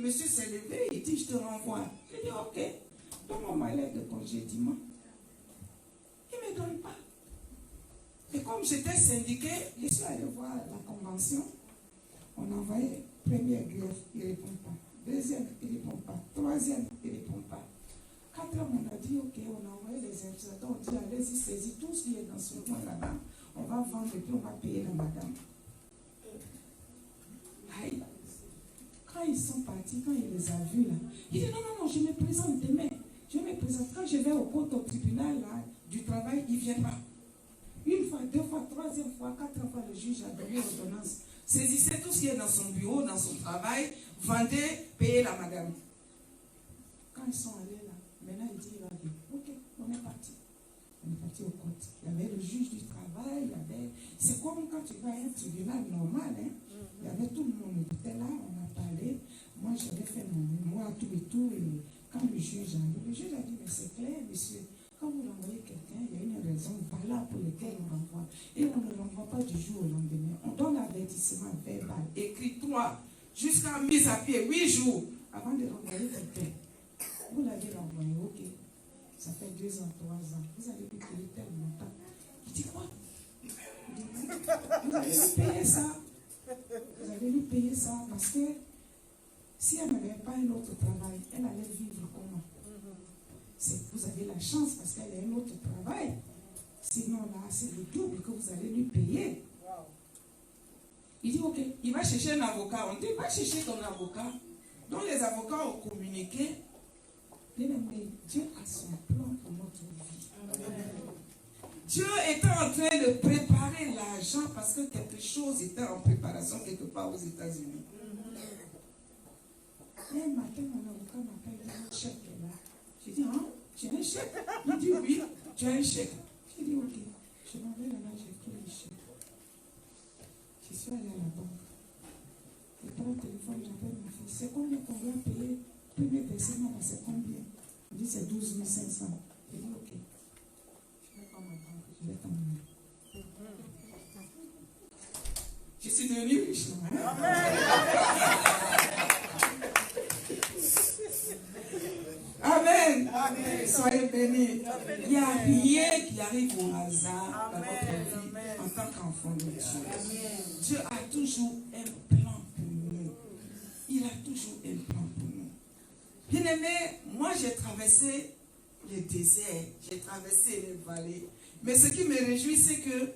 monsieur s'est levé, il dit, je te renvoie. J'ai dit, ok, donne-moi ma lettre de congé, dis-moi. Il ne me donne pas. Et comme j'étais syndiqué, je suis allé voir la convention. On a envoyé première grève, il ne répond pas. Deuxième, il ne répond pas. Troisième, il ne répond pas. Quatrième, on a dit, ok, on a envoyé les instructeurs, on dit, allez-y, saisis tout ce qui est dans ce coin là-bas. On va vendre et puis on va payer la madame. Aïe. Quand ils sont partis, quand il les a vus là, il dit, non, je me présente demain. Je me présente. Quand je vais au tribunal là, du travail, il ne vient pas. Une fois, deux fois, troisième fois, quatrième fois, le juge a donné l'ordonnance. Saisissez tout ce qui est dans son bureau, dans son travail, vendez, payez la madame. Quand ils sont allés là, maintenant il dit, il va dire, ok, on est parti. On est parti au côte. Il y avait le juge du travail, il y avait... C'est comme quand tu vas à un tribunal normal, hein. Il y avait tout le monde, il était là, on a parlé. Moi, j'avais fait mon mémoire, tout et tout. Et quand le juge a dit, mais c'est clair, monsieur, quand vous renvoyez quelqu'un, il y a une raison valable pour laquelle on renvoie. Et on ne renvoie pas du jour au lendemain. On donne l'avertissement verbal, écrit 3, jusqu'à mise à pied, 8 jours, avant de renvoyer quelqu'un. Vous l'avez renvoyé, ok. Ça fait 2 ans, 3 ans. Vous avez pu payer tel montant. Il dit quoi? Vous allez lui payer ça. Vous allez lui payer ça parce que si elle n'avait pas un autre travail, elle allait vivre comment? Vous avez la chance parce qu'elle a un autre travail. Sinon, là, c'est le double que vous allez lui payer. Il dit, ok, il va chercher un avocat. On dit, va chercher ton avocat. Donc, les avocats ont communiqué. Bien aimé, Dieu a son plan pour notre vie. Dieu était en train de préparer l'argent parce que quelque chose était en préparation quelque part aux États-Unis. Un matin, mon avocat m'appelle, il dit, un chèque est là. J'ai dit, hein, tu as un chèque? Il dit, oui, tu as un chèque. J'ai dit, ok. Je m'en vais là-bas, j'ai pris le chèque. Je suis allée à la banque. Je prends le téléphone, j'appelle ma fille. C'est combien qu'on doit payer? Premier versement, c'est combien? Il dit, c'est 12 500. J'ai dit, ok. Je vais prendre ma banque, je vais t'emmener. Je suis devenue riche. Amen. Amen. Soyez bénis. Il n'y a rien qui arrive au hasard dans votre vie en tant qu'enfant de Dieu. Dieu a toujours un plan pour nous. Il a toujours un plan pour nous. Bien-aimé, moi j'ai traversé les déserts, j'ai traversé les vallées. Mais ce qui me réjouit, c'est que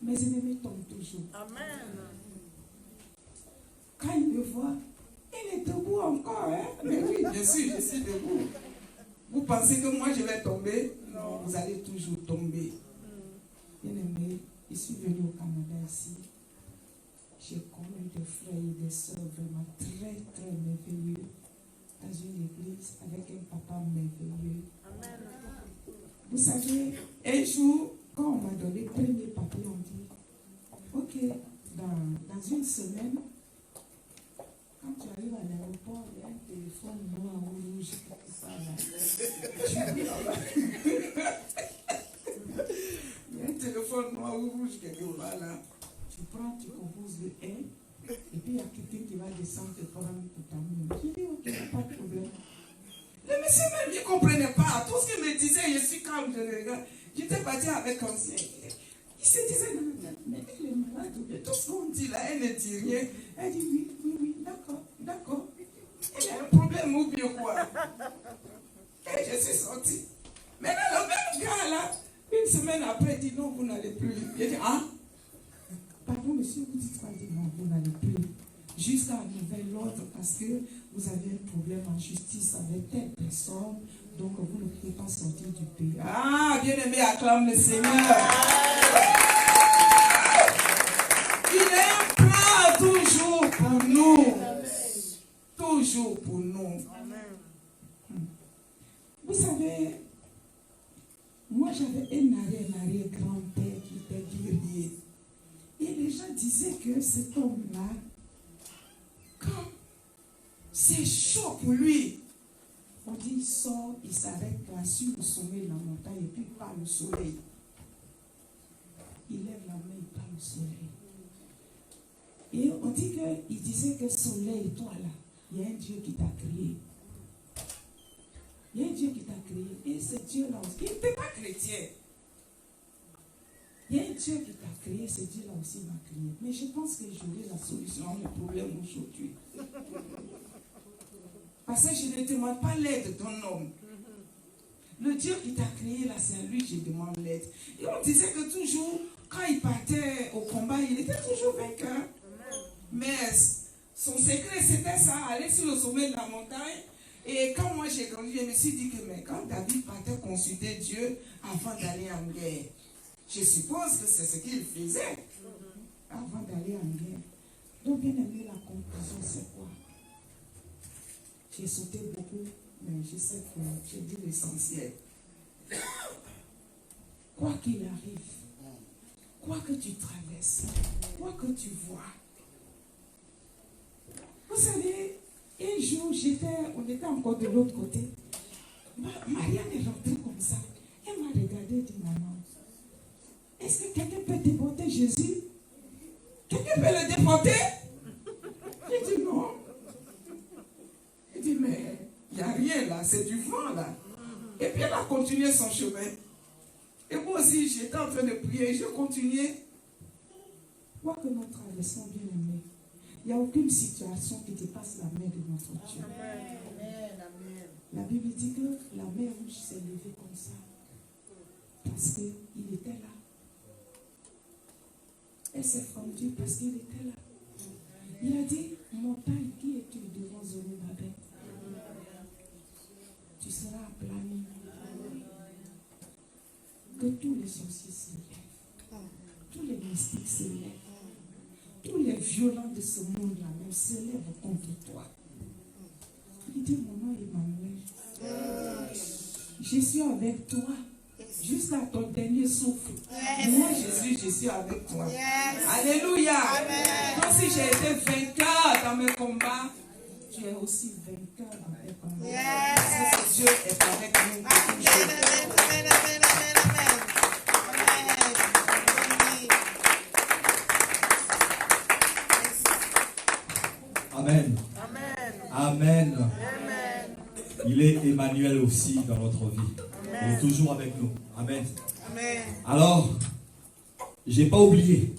mes ennemis tombent toujours. Amen. Quand ils me voient, il est debout encore, hein? Mais oui, bien sûr, je suis debout. Vous pensez que moi je vais tomber? Non, vous allez toujours tomber. Bien-aimé, je suis venu au Canada ici. J'ai connu des frères et des sœurs vraiment très, très merveilleux dans une église avec un papa merveilleux. Amen. Vous savez, un jour, quand on m'a donné le premier papier, on dit, ok, dans une semaine, quand tu arrives à l'aéroport, il y a un téléphone noir ou rouge quelque part là. Il y a un téléphone noir ou rouge quelque part là. Tu prends, tu composes le 1, et puis il y a quelqu'un qui va descendre te prendre pour t'amener. Je dis, ok, pas de problème. Le monsieur même, il ne comprenait pas. Tout ce qu'il me disait, je suis calme, je le regarde. J'étais parti avec un ancien. Il se disait, non, mais elle est malade. Tout ce qu'on dit là, elle ne dit rien. Elle dit, oui, d'accord. Il y a un problème ou bien quoi? Et je suis sorti. Maintenant, le même gars là, une semaine après, il dit, non, vous n'allez plus. Il dit, ah? Pardon, monsieur, vous dites pas, dit, non, vous n'allez plus. Jusqu'à un nouvel ordre, parce que vous avez un problème en justice avec telle personne, donc vous ne pouvez pas sortir du pays. Ah, bien-aimé, acclame le Seigneur. Il a un plan toujours pour nous. Toujours pour nous. Vous savez, moi j'avais un arrière-grand-père qui était guerrier. Et les gens disaient que cet homme-là, quand c'est chaud pour lui, on dit il sort, il s'arrête là sur le sommet de la montagne et puis il parle au soleil. Il lève la main, il parle au soleil. Et on dit qu'il disait que soleil, toi là, il y a un Dieu qui t'a créé. Il y a un Dieu qui t'a créé. Et ce Dieu-là aussi, qui n'était pas chrétien. Il y a un Dieu qui t'a créé, ce Dieu-là aussi m'a créé. Mais je pense que j'aurai la solution à mon problème aujourd'hui. Parce que je ne demande pas l'aide d'un homme. Le Dieu qui t'a créé, là, c'est à lui que je demande l'aide. Et on disait que toujours, quand il partait au combat, il était toujours vainqueur. Mais son secret, c'était ça, aller sur le sommet de la montagne. Et quand moi j'ai grandi, je me suis dit que mais quand David partait consulter Dieu avant d'aller en guerre, je suppose que c'est ce qu'il faisait avant d'aller en guerre. Donc, bien aimé, la conclusion, c'est quoi? J'ai sauté beaucoup, mais je sais que j'ai dit l'essentiel. Quoi qu'il arrive, quoi que tu traverses, quoi que tu vois. Vous savez, un jour, on était encore de l'autre côté. Marianne est rentrée comme ça. Elle m'a regardé et dit, maman, est-ce que quelqu'un peut déporter Jésus? Quelqu'un peut le déporter? J'ai dit non. Elle dit, mais il n'y a rien là, c'est du vent là. Et puis elle a continué son chemin. Et moi aussi, j'étais en train de prier, je continuais. Quoi que nous traversons, bien aimés, il n'y a aucune situation qui dépasse la main de notre Dieu. Amen. La Bible dit que la mer rouge s'est levée comme ça. Parce qu'il était là. Elle s'est fendue parce qu'il était là. Il a dit, montagne, qui es-tu devant Zorobabel? Tu seras aplani. Que tous les sorciers se lèvent. Tous les mystiques se lèvent. Tous les violents de ce monde-là même se lèvent contre toi. Il dit, mon nom est Emmanuel. Je suis avec toi. Jusqu'à ton dernier souffle. Moi, Jésus, je suis avec toi. Alléluia. Comme si j'ai été vainqueur dans mes combats, tu es aussi vainqueur dans tes combats. Parce que Dieu est avec nous. Amen. Amen. Amen. Il est Emmanuel aussi dans notre vie. Il est toujours avec nous. Amen. Amen. Alors, j'ai pas oublié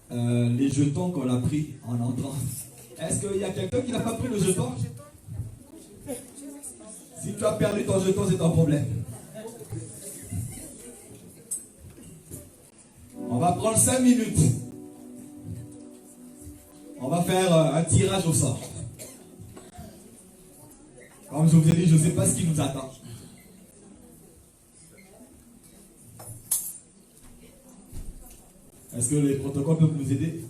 les jetons qu'on a pris en entrant. Est-ce qu'il y a quelqu'un qui n'a pas pris le jeton? Si tu as perdu ton jeton, c'est ton problème. On va prendre 5 minutes. On va faire un tirage au sort. Comme je vous ai dit, je ne sais pas ce qui nous attend. Est-ce que les protocoles peuvent nous aider?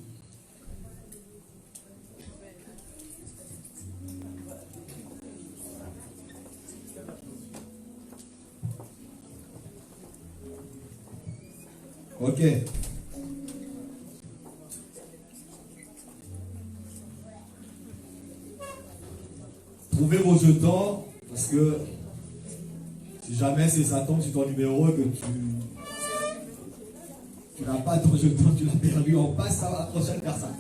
Ok. Trouvez vos jetons, parce que si jamais ça tombe sur ton numéro et que tu n'as pas ton jeton, tu l'as perdu, on passe à la prochaine personne.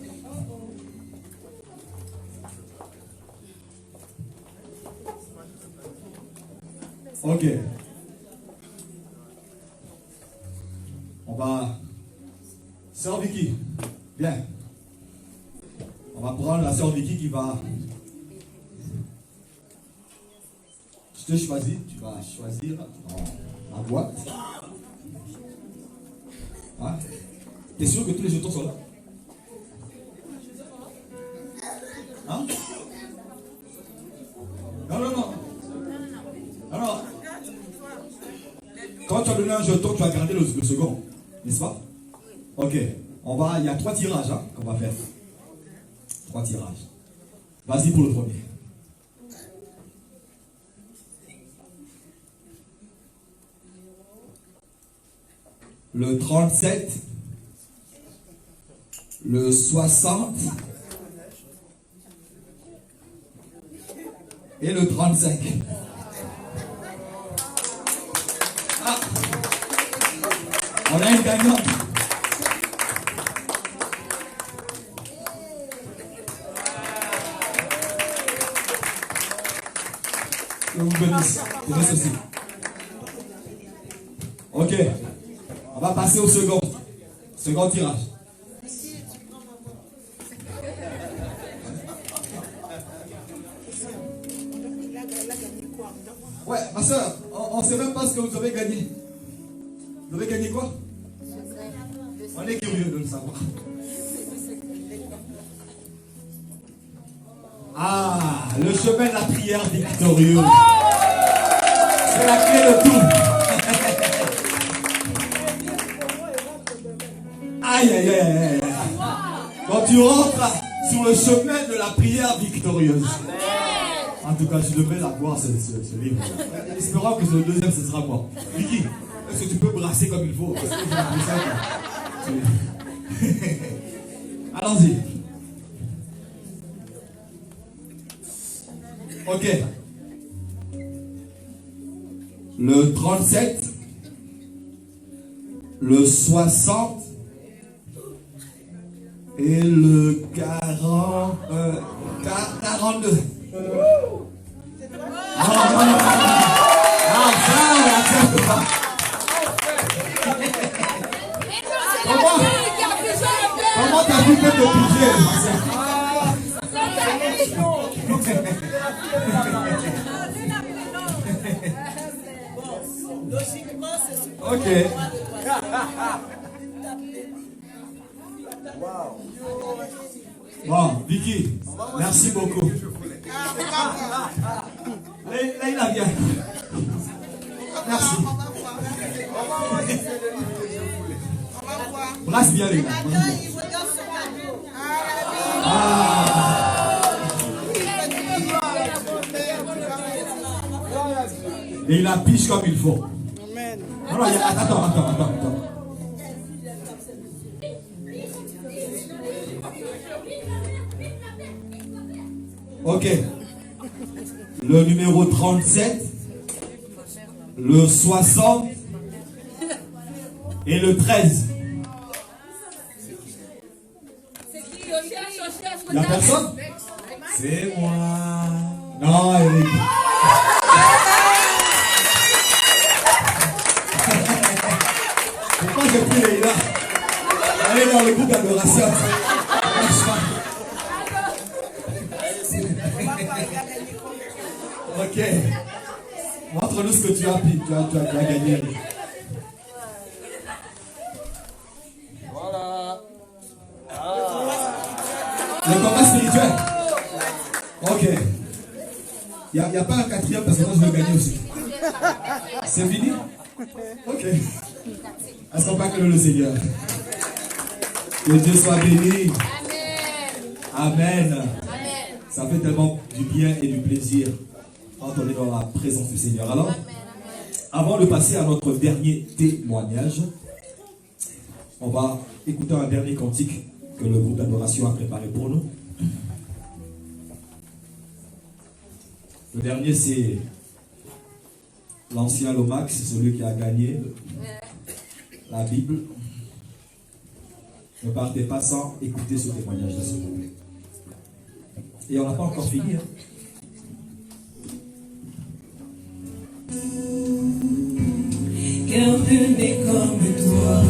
Ok. On va... Sœur Vicky, viens. On va prendre la sœur Vicky qui va... Je te choisis, tu vas choisir la boîte. Hein? T'es sûr que tous les jetons sont là? Hein? Non, non, non. Alors, quand tu as donné un jeton, tu as gardé le second, n'est-ce pas? Ok, il y a 3 tirages hein, qu'on va faire. 3 tirages. Vas-y pour le premier. Le 37, le 60 et le 35. Ah, on a une gagnante. Tenez ceci. Ok. On va passer au second tirage. Ouais, ma soeur, on ne sait même pas ce que vous avez gagné. Vous avez gagné quoi? On est curieux de le savoir. Ah, le chemin de la prière victorieuse. C'est la clé de tout. Aïe, aïe, aïe, aïe. Quand tu rentres sur le chemin de la prière victorieuse. En tout cas, je devrais avoir ce livre. Espérons que le deuxième, ce sera moi. Vicky, est-ce que tu peux brasser comme il faut? Allons-y. Ok. Le 37, le 60 et le 42. Non, ça, on l'accepte pas. Comment t'as pu te piger? Ok. Bon, Vicky, merci beaucoup. Là, il a bien. Merci. Brasse bien les gars. Et il la piche comme il faut. Alors, attends. Ok. Le numéro 37, le 60 et le 13. Il n'y a personne? C'est moi. Non, Eric. Pourquoi j'ai pris les là? Allez dans le groupe d'adoration. Ok. Montre-nous ce que tu as pris. Tu as gagné. Voilà. Le combat spirituel. Ok. Il n'y a pas un quatrième parce que moi je veux gagner aussi. C'est fini? Ok. Est-ce qu'on peut acclamer le Seigneur? Que Dieu soit béni. Amen. Ça fait tellement du bien et du plaisir quand on est dans la présence du Seigneur. Alors, avant de passer à notre dernier témoignage, on va écouter un dernier cantique que le groupe d'adoration a préparé pour nous. Le dernier, c'est l'ancien Lomax, c'est celui qui a gagné la Bible. Ne partez pas sans écouter ce témoignage de ce groupe. Et on n'a pas encore fini. Car nul n'est comme toi.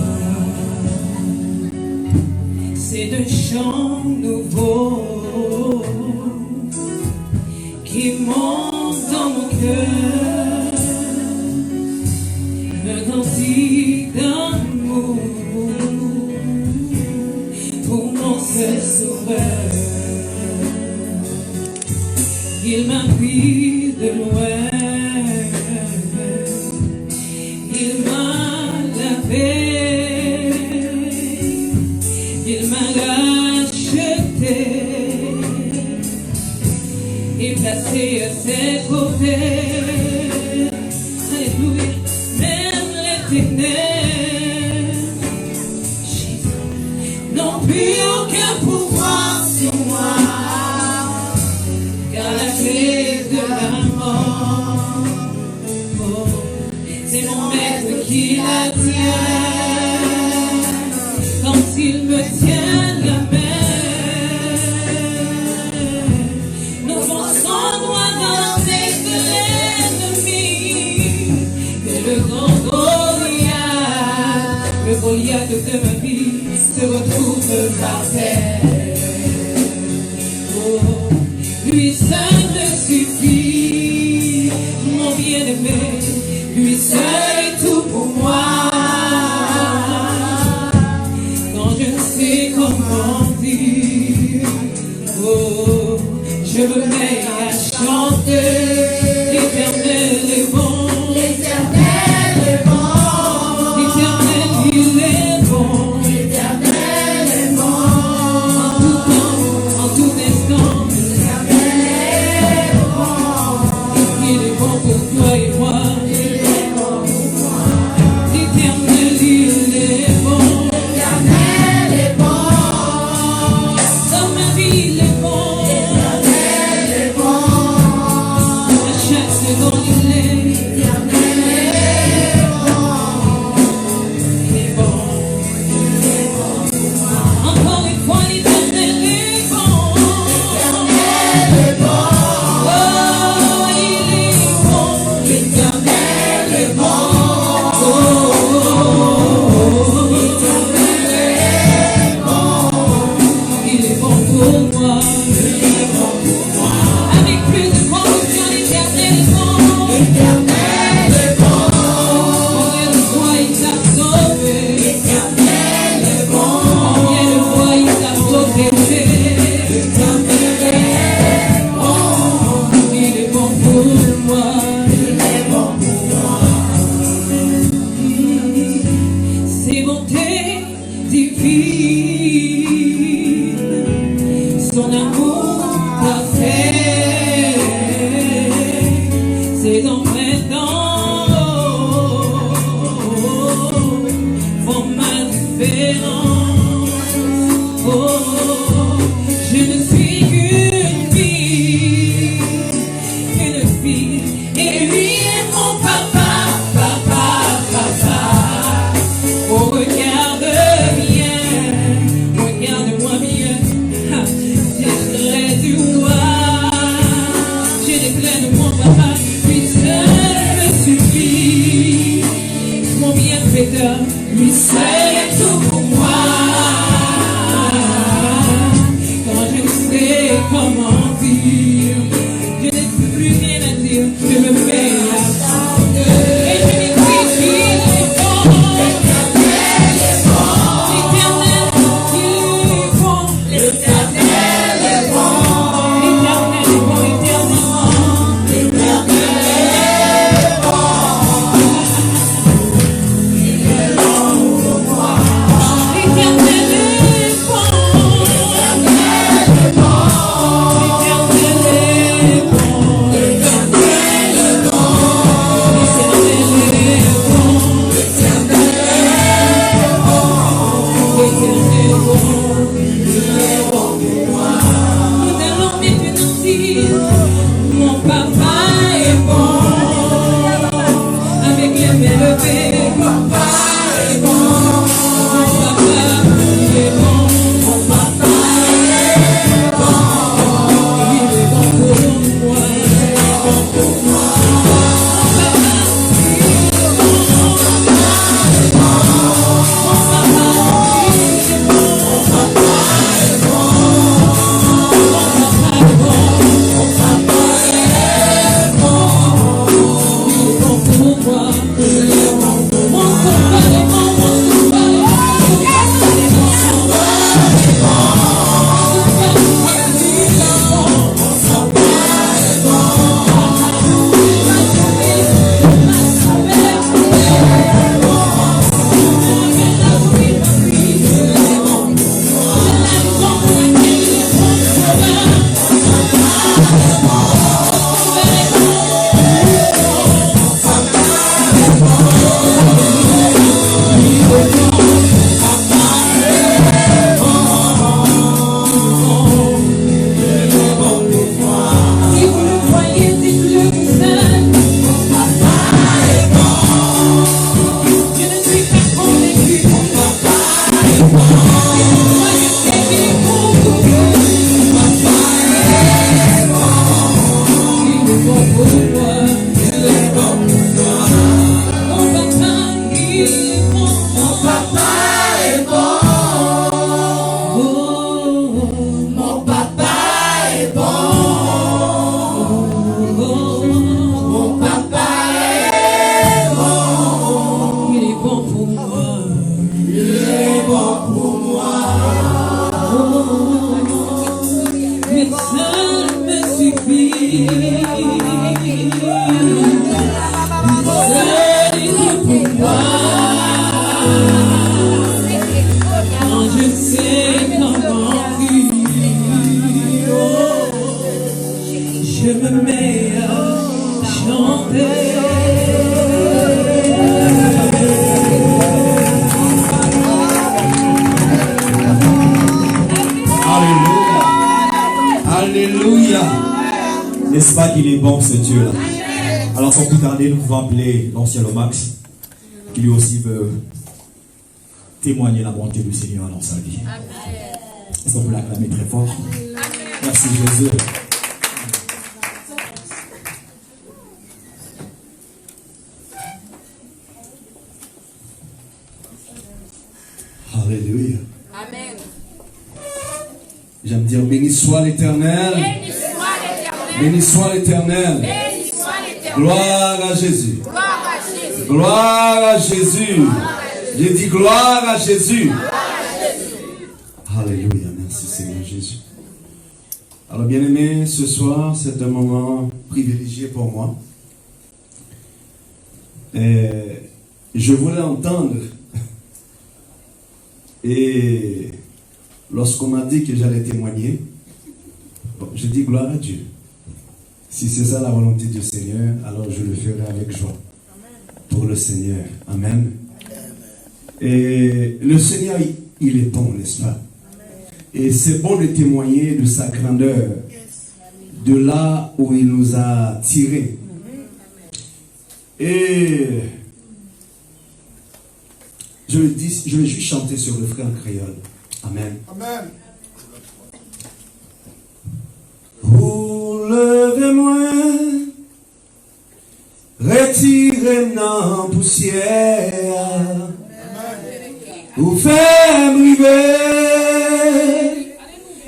C'est un chant nouveau qui monte dans mon cœur. Un cantique d'amour pour mon seul sauveur. Il m'a pris de loin, il m'a lavé, il m'a racheté et placé à ses côtés. Alléluia, même les ténèbres n'ont plus aucun pouvoir sur moi. Car la clé de la mort, oh, c'est mon maître qui la tient. Quand il me tient la main, nos forces sont droits dans les de l'ennemi. de ma vie se retrouve par terre. Oh, lui seul me suffit, mon bien-aimé, lui seul est tout pour moi. Quand je ne sais comment dire, oh, je me mets à chanter. L'Éternel est bon, l'Éternel est bon, l'Éternel il est bon, l'Éternel est bon. En tout temps, en tout instant, l'Éternel est bon. Il est bon pour toi et moi, il est bon pour moi. L'Éternel il est bon, l'Éternel est bon. Dans ma vie il est bon. Lui seul est tout pour moi. Quand je ne sais comment dire, je n'ai plus rien à dire, je me mets à chanter. Et je lui crie qu'il est bon. L'Éternel est bon. L'Éternel il est bon. L'Éternel est bon. L'Éternel est bon éternellement. L'Éternel est bon. Il est bon pour moi. L'Éternel meilleur à chanter. Alléluia. N'est-ce pas qu'il est bon ce Dieu-là? Alors sans plus tarder, nous pouvons appeler l'ancien Lomax, qui lui aussi veut témoigner la bonté du Seigneur dans sa vie. Est-ce qu'on peut l'acclamer très fort? Merci Jésus. Alléluia. Amen. J'aime dire béni soit l'Éternel. Béni soit l'Éternel. Gloire à Jésus. Gloire à Jésus. J'ai dit gloire à Jésus. Alléluia. Merci Seigneur Jésus. Alors bien aimé, ce soir, c'est un moment privilégié pour moi. Et je voulais entendre. Et lorsqu'on m'a dit que j'allais témoigner, bon, je dis gloire à Dieu. Si c'est ça la volonté du Seigneur, alors je le ferai avec joie. Pour le Seigneur. Amen. Et le Seigneur, il est bon, n'est-ce pas? Et c'est bon de témoigner de sa grandeur, de là où il nous a tirés. Et je vais juste chanter sur le frère créole. Amen. Amen. Levez-moi, retirez la poussière, vous faites briver,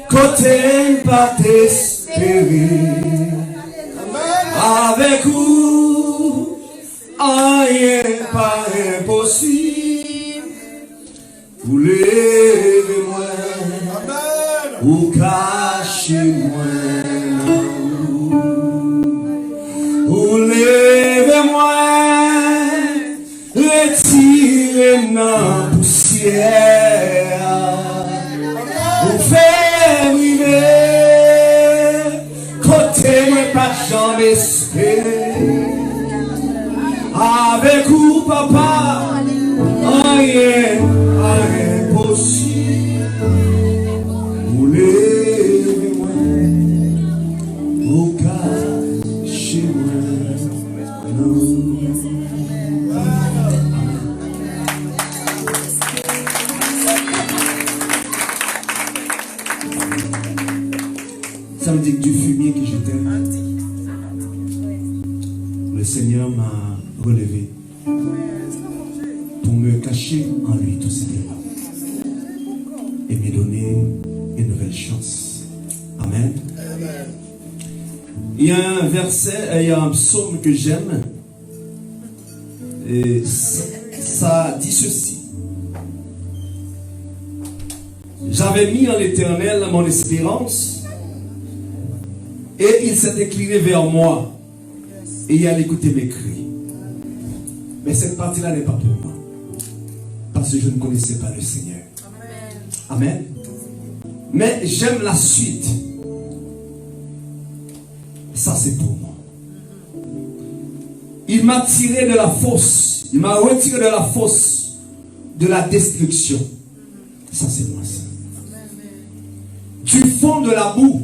côté pas d'espérer, avec vous, rien pas impossible, vous levez-moi, vous cachez-moi. Vous levez-moi, retirez la poussière, vous faites briver, côté pas jamais espérer, avec vous papa, rien impossible, vous levez-moi, vous cachez-moi. Ça veut dire que du fumier que j'étais, le Seigneur m'a relevé pour me cacher en lui tout simplement et me donner une nouvelle chance. Amen. Il y a un verset, il y a un psaume que j'aime, et ça dit ceci: j'avais mis en l'Éternel mon espérance, et il s'est incliné vers moi, et il a écouté mes cris. Mais cette partie-là n'est pas pour moi, parce que je ne connaissais pas le Seigneur. Amen. Mais j'aime la suite. Ça, c'est pour moi. Il m'a tiré de la fosse. Il m'a retiré de la fosse de la destruction. Ça, c'est moi, ça. Du fond de la boue.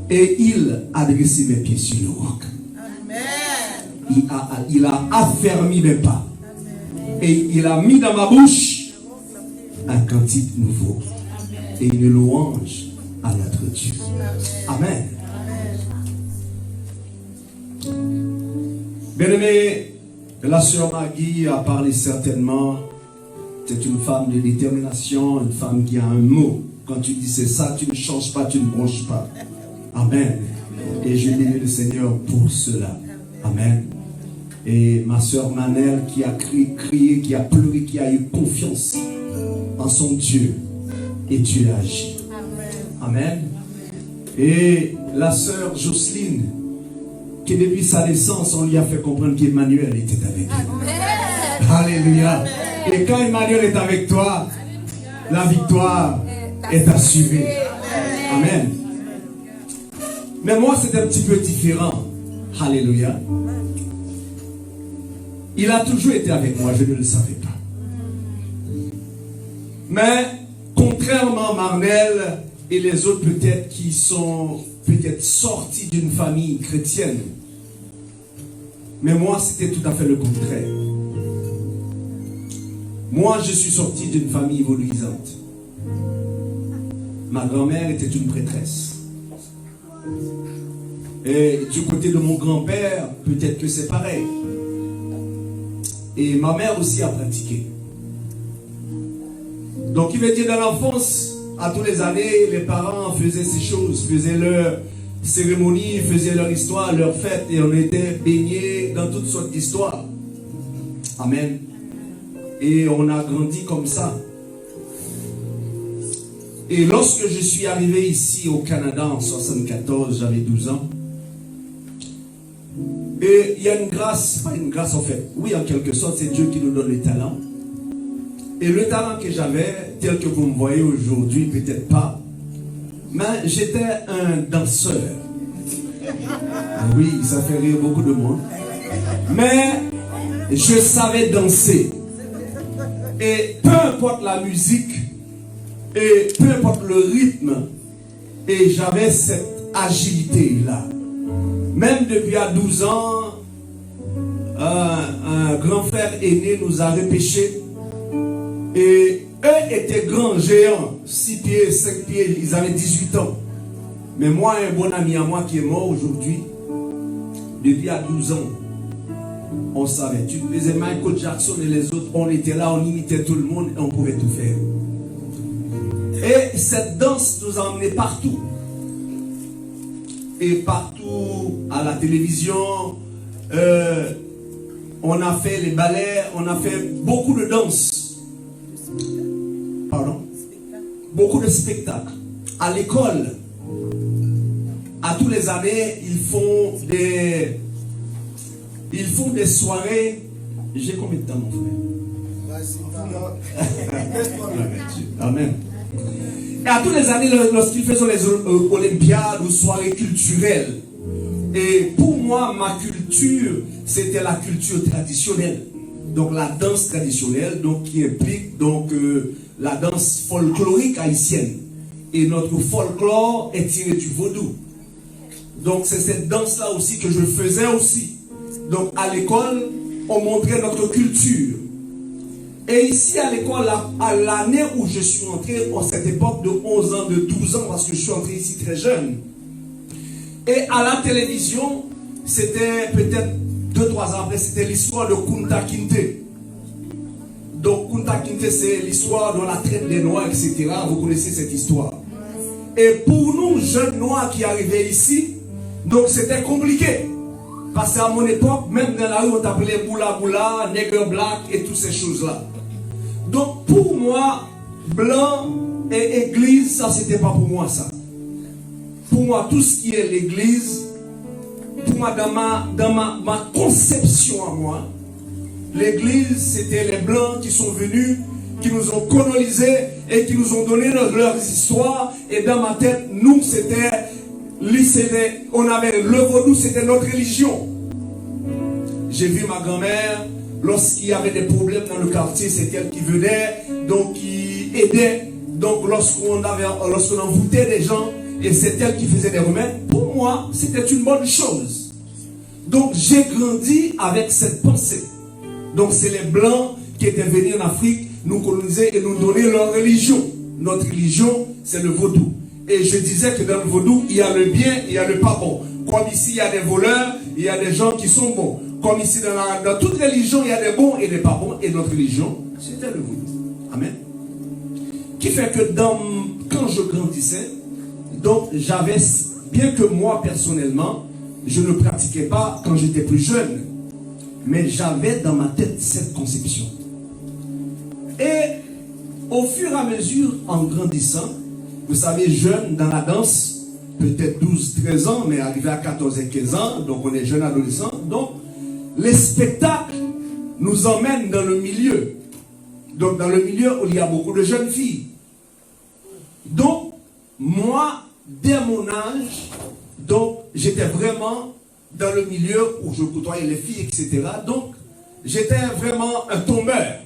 Et il a dressé mes pieds sur le roc. Il a affermi mes pas. Et il a mis dans ma bouche un cantique nouveau. Et une louange à notre Dieu. Amen. Bien-aimé, la sœur Maggie a parlé certainement. C'est une femme de détermination, une femme qui a un mot. Quand tu dis c'est ça, tu ne changes pas, tu ne bronches pas. Amen. Et je bénis le Seigneur pour cela. Amen. Et ma sœur Manel qui a crié, qui a pleuré, qui a eu confiance en son Dieu. Et Dieu a agi. Amen. Et la sœur Jocelyne, qui depuis sa naissance, on lui a fait comprendre qu'Emmanuel était avec elle. Alléluia. Et quand Emmanuel est avec toi, la victoire est assurée. Amen. Mais moi, c'est un petit peu différent. Alléluia. Il a toujours été avec moi, je ne le savais pas. Mais, contrairement à Marnel et les autres peut-être qui sont peut-être sortis d'une famille chrétienne, mais moi, c'était tout à fait le contraire. Moi, je suis sorti d'une famille évoluisante. Ma grand-mère était une prêtresse. Et du côté de mon grand-père, peut-être que c'est pareil. Et ma mère aussi a pratiqué. Donc, il veut dire, dans l'enfance, à tous les années, les parents faisaient ces choses, faisaient leur cérémonie, faisaient leur histoire, leur fête, et on était baignés dans toutes sortes d'histoires. Amen. Et on a grandi comme ça. Et lorsque je suis arrivé ici au Canada en 1974, j'avais 12 ans. Et il y a une grâce, pas une grâce en fait, oui en quelque sorte, c'est Dieu qui nous donne les talents. Et le talent que j'avais, tel que vous me voyez aujourd'hui, peut-être pas, mais j'étais un danseur. Oui, ça fait rire beaucoup de monde. Mais je savais danser. Et peu importe la musique, et peu importe le rythme, et j'avais cette agilité-là. Même depuis à 12 ans, un grand frère aîné nous a repêchés. Et eux étaient grands, géants, 6 pieds, 5 pieds, ils avaient 18 ans. Mais moi, un bon ami à moi qui est mort aujourd'hui, depuis à 12 ans, on savait. Tu faisais Michael Jackson et les autres, on était là, on imitait tout le monde et on pouvait tout faire. Et cette danse nous a emmenés partout. Et partout, à la télévision, on a fait les ballets, on a fait beaucoup de danse. Pardon? Beaucoup de spectacles. À l'école, à tous les années, ils font des soirées. J'ai combien de temps, mon frère? Amen. Et à tous les années, lorsqu'ils faisaient les Olympiades ou soirées culturelles, et pour moi, ma culture, c'était la culture traditionnelle. Donc la danse traditionnelle, donc qui implique donc la danse folklorique haïtienne. Et notre folklore est tiré du vaudou. Donc c'est cette danse-là aussi que je faisais aussi. Donc à l'école, on montrait notre culture. Et ici à l'école, à l'année où je suis entré, en cette époque de 11 ans, de 12 ans, parce que je suis entré ici très jeune. Et à la télévision, c'était peut-être 2-3 ans après, c'était l'histoire de Kunta Kinte. Donc Kunta Kinte, c'est l'histoire de la traite des Noirs, etc. Vous connaissez cette histoire. Et pour nous, jeunes Noirs qui arrivaient ici, donc c'était compliqué. Parce qu'à mon époque, même dans la rue, on t'appelait Boula Boula, Nègre Black et toutes ces choses-là. Donc pour moi, blanc et église, ça c'était pas pour moi ça. Pour moi, tout ce qui est l'église, pour moi, dans ma conception à moi, l'église, c'était les blancs qui sont venus, qui nous ont colonisés et qui nous ont donné leurs histoires. Et dans ma tête, nous, on avait le vaudou, c'était notre religion. J'ai vu ma grand-mère, lorsqu'il y avait des problèmes dans le quartier, c'est elle qui venait, donc qui aidait. Donc lorsqu'on envoûtait des gens, et c'est elle qui faisait des remèdes, pour moi, c'était une bonne chose. Donc j'ai grandi avec cette pensée. Donc c'est les Blancs qui étaient venus en Afrique, nous coloniser et nous donner leur religion. Notre religion, c'est le vaudou. Et je disais que dans le vaudou, il y a le bien et il y a le pas bon. Comme ici, il y a des voleurs, il y a des gens qui sont bons. Comme ici, dans toute religion, il y a des bons et des pas bons. Et notre religion, c'était le vaudou. Amen. Qui fait que quand je grandissais, donc j'avais, bien que moi personnellement, je ne pratiquais pas quand j'étais plus jeune, mais j'avais dans ma tête cette conception. Et au fur et à mesure, en grandissant, vous savez, jeune dans la danse, peut-être 12-13 ans, mais arrivé à 14 et 15 ans, donc on est jeune adolescent, donc les spectacles nous emmènent dans le milieu. Donc dans le milieu où il y a beaucoup de jeunes filles. Donc, moi, dès mon âge, Donc, j'étais vraiment dans le milieu où je côtoyais les filles, etc. Donc, j'étais vraiment un tombeur.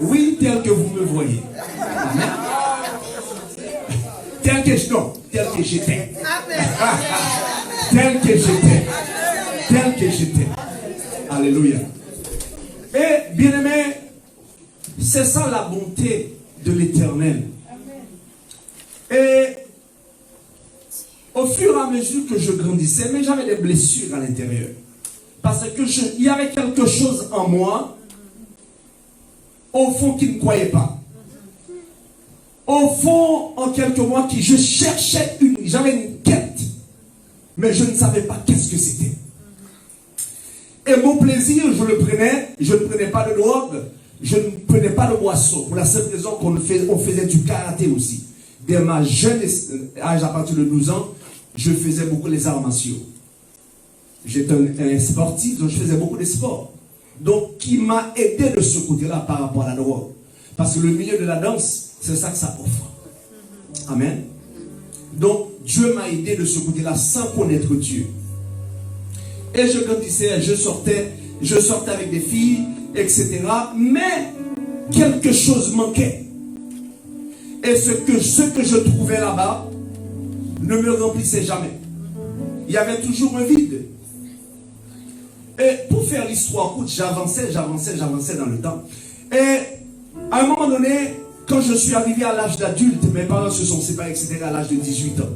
Oui, tel que vous me voyez. Amen. Tel que j'étais. Tel que j'étais. Tel que j'étais. Alléluia. Et bien aimé, c'est ça la bonté de l'Éternel. Et au fur et à mesure que je grandissais, mais j'avais des blessures à l'intérieur. Parce que il y avait quelque chose en moi, au fond, qui ne croyait pas. Au fond, en quelques mois, je cherchais j'avais une quête, mais je ne savais pas qu'est-ce que c'était. Et mon plaisir, je ne prenais pas de drogue, je ne prenais pas de boisson, pour la seule raison qu'on faisait du karaté aussi. Dès ma jeune âge, à partir de 12 ans, je faisais beaucoup les arts martiaux. J'étais un sportif, donc je faisais beaucoup de sports. Donc, qui m'a aidé de ce côté-là par rapport à la drogue. Parce que le milieu de la danse, c'est ça que ça offre. Amen. Donc, Dieu m'a aidé de ce côté-là sans connaître Dieu. Et je grandissais, je sortais avec des filles, etc. Mais, quelque chose manquait. Et ce que je trouvais là-bas ne me remplissait jamais. Il y avait toujours un vide. Et pour faire l'histoire courte, j'avançais dans le temps. Et à un moment donné, quand je suis arrivé à l'âge d'adulte, mes parents se sont séparés, etc. à l'âge de 18 ans.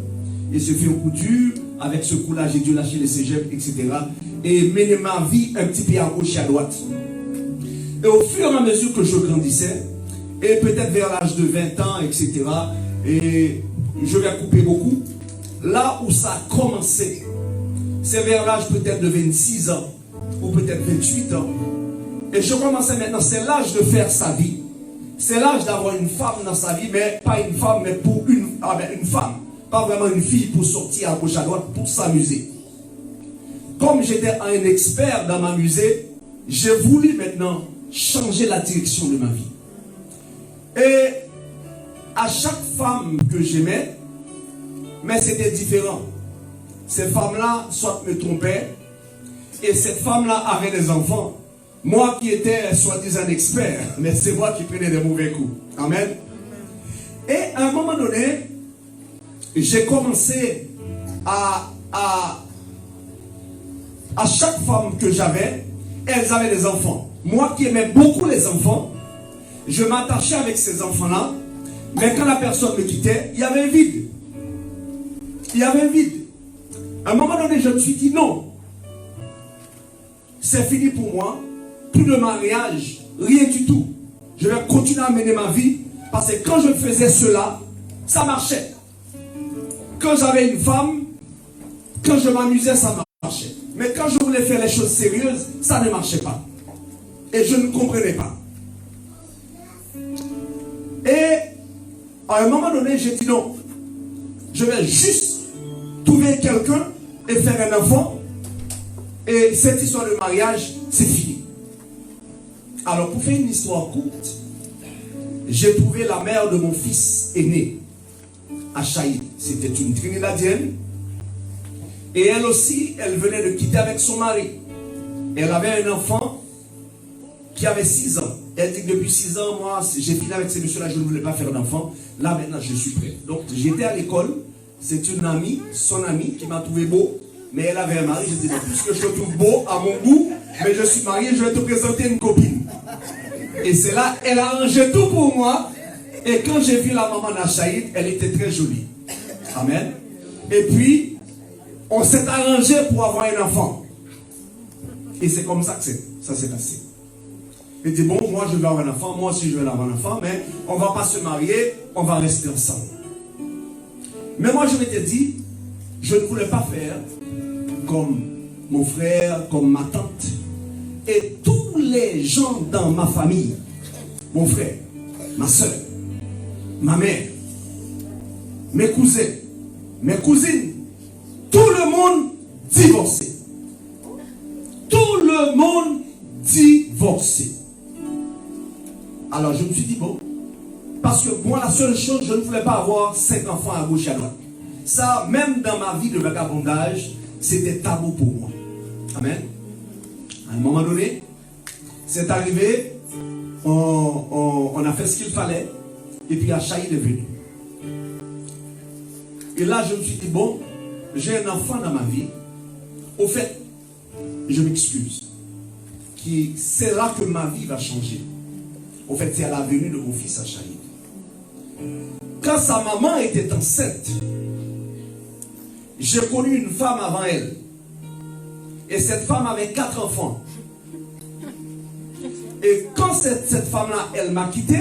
Et ce fut un coup dur. Avec ce coup-là, j'ai dû lâcher les cégeps, etc. Et mener ma vie un petit peu à gauche et à droite. Et au fur et à mesure que je grandissais, et peut-être vers l'âge de 20 ans, etc., et je vais couper beaucoup, là où ça a commencé, c'est vers l'âge peut-être de 26 ans, ou peut-être 28 ans. Et je commençais maintenant, c'est l'âge de faire sa vie. C'est l'âge d'avoir une femme dans sa vie, mais pas une femme, mais pour une femme. Pas vraiment une fille pour sortir à gauche à droite, pour s'amuser. Comme j'étais un expert dans m'amuser, j'ai voulu maintenant changer la direction de ma vie. Et à chaque femme que j'aimais, mais c'était différent. Ces femmes-là, soit me trompaient, et cette femme-là avait des enfants. Moi qui étais soi-disant un expert, mais c'est moi qui prenais des mauvais coups. Amen. Et à un moment donné, j'ai commencé à chaque femme que j'avais, elles avaient des enfants. Moi qui aimais beaucoup les enfants, je m'attachais avec ces enfants-là, mais quand la personne me quittait, il y avait un vide. Il y avait un vide. À un moment donné, je me suis dit non. C'est fini pour moi. Plus de mariage, rien du tout. Je vais continuer à mener ma vie parce que quand je faisais cela, ça marchait. Quand j'avais une femme, quand je m'amusais, ça marchait. Mais quand je voulais faire les choses sérieuses, ça ne marchait pas. Et je ne comprenais pas. Et à un moment donné, j'ai dit non. Je vais juste trouver quelqu'un et faire un enfant. Et cette histoire de mariage, c'est fini. Alors, pour faire une histoire courte, j'ai trouvé la mère de mon fils aîné à Chaïd. C'était une Trinidadienne. Et elle aussi, elle venait de quitter avec son mari. Elle avait un enfant qui avait 6 ans. Elle dit que depuis 6 ans, moi, j'ai fini avec ces messieurs-là, je ne voulais pas faire d'enfant. Là, maintenant, je suis prêt. Donc, j'étais à l'école. C'est une amie, son amie, qui m'a trouvé beau. Mais elle avait un mari. Je dis, puisque je te trouve beau à mon goût, mais je suis marié, je vais te présenter une copine. Et c'est là, elle a arrangé tout pour moi. Et quand j'ai vu la maman d'Achaïd, elle était très jolie. Amen. Et puis, on s'est arrangé pour avoir un enfant. Et c'est comme ça que ça s'est passé. Il dit, bon, moi je veux avoir un enfant, moi aussi je veux avoir un enfant, mais on ne va pas se marier, on va rester ensemble. Mais moi je m'étais dit, je ne voulais pas faire comme mon frère, comme ma tante, et tous les gens dans ma famille, mon frère, ma soeur, ma mère, mes cousins, mes cousines, tout le monde divorcé. Tout le monde divorcé. Alors je me suis dit, bon, parce que moi la seule chose, je ne voulais pas avoir 5 enfants à gauche et à droite. Ça, même dans ma vie de vagabondage, c'était tabou pour moi. Amen. À un moment donné, c'est arrivé, on a fait ce qu'il fallait, et puis Achaïd est venu. Et là, je me suis dit, bon, j'ai un enfant dans ma vie. Au fait, je m'excuse. C'est là que ma vie va changer. Au fait, c'est à la venue de mon fils Achaïd. Quand sa maman était enceinte, j'ai connu une femme avant elle. Et cette femme avait 4 enfants. Et quand cette femme-là, elle m'a quitté,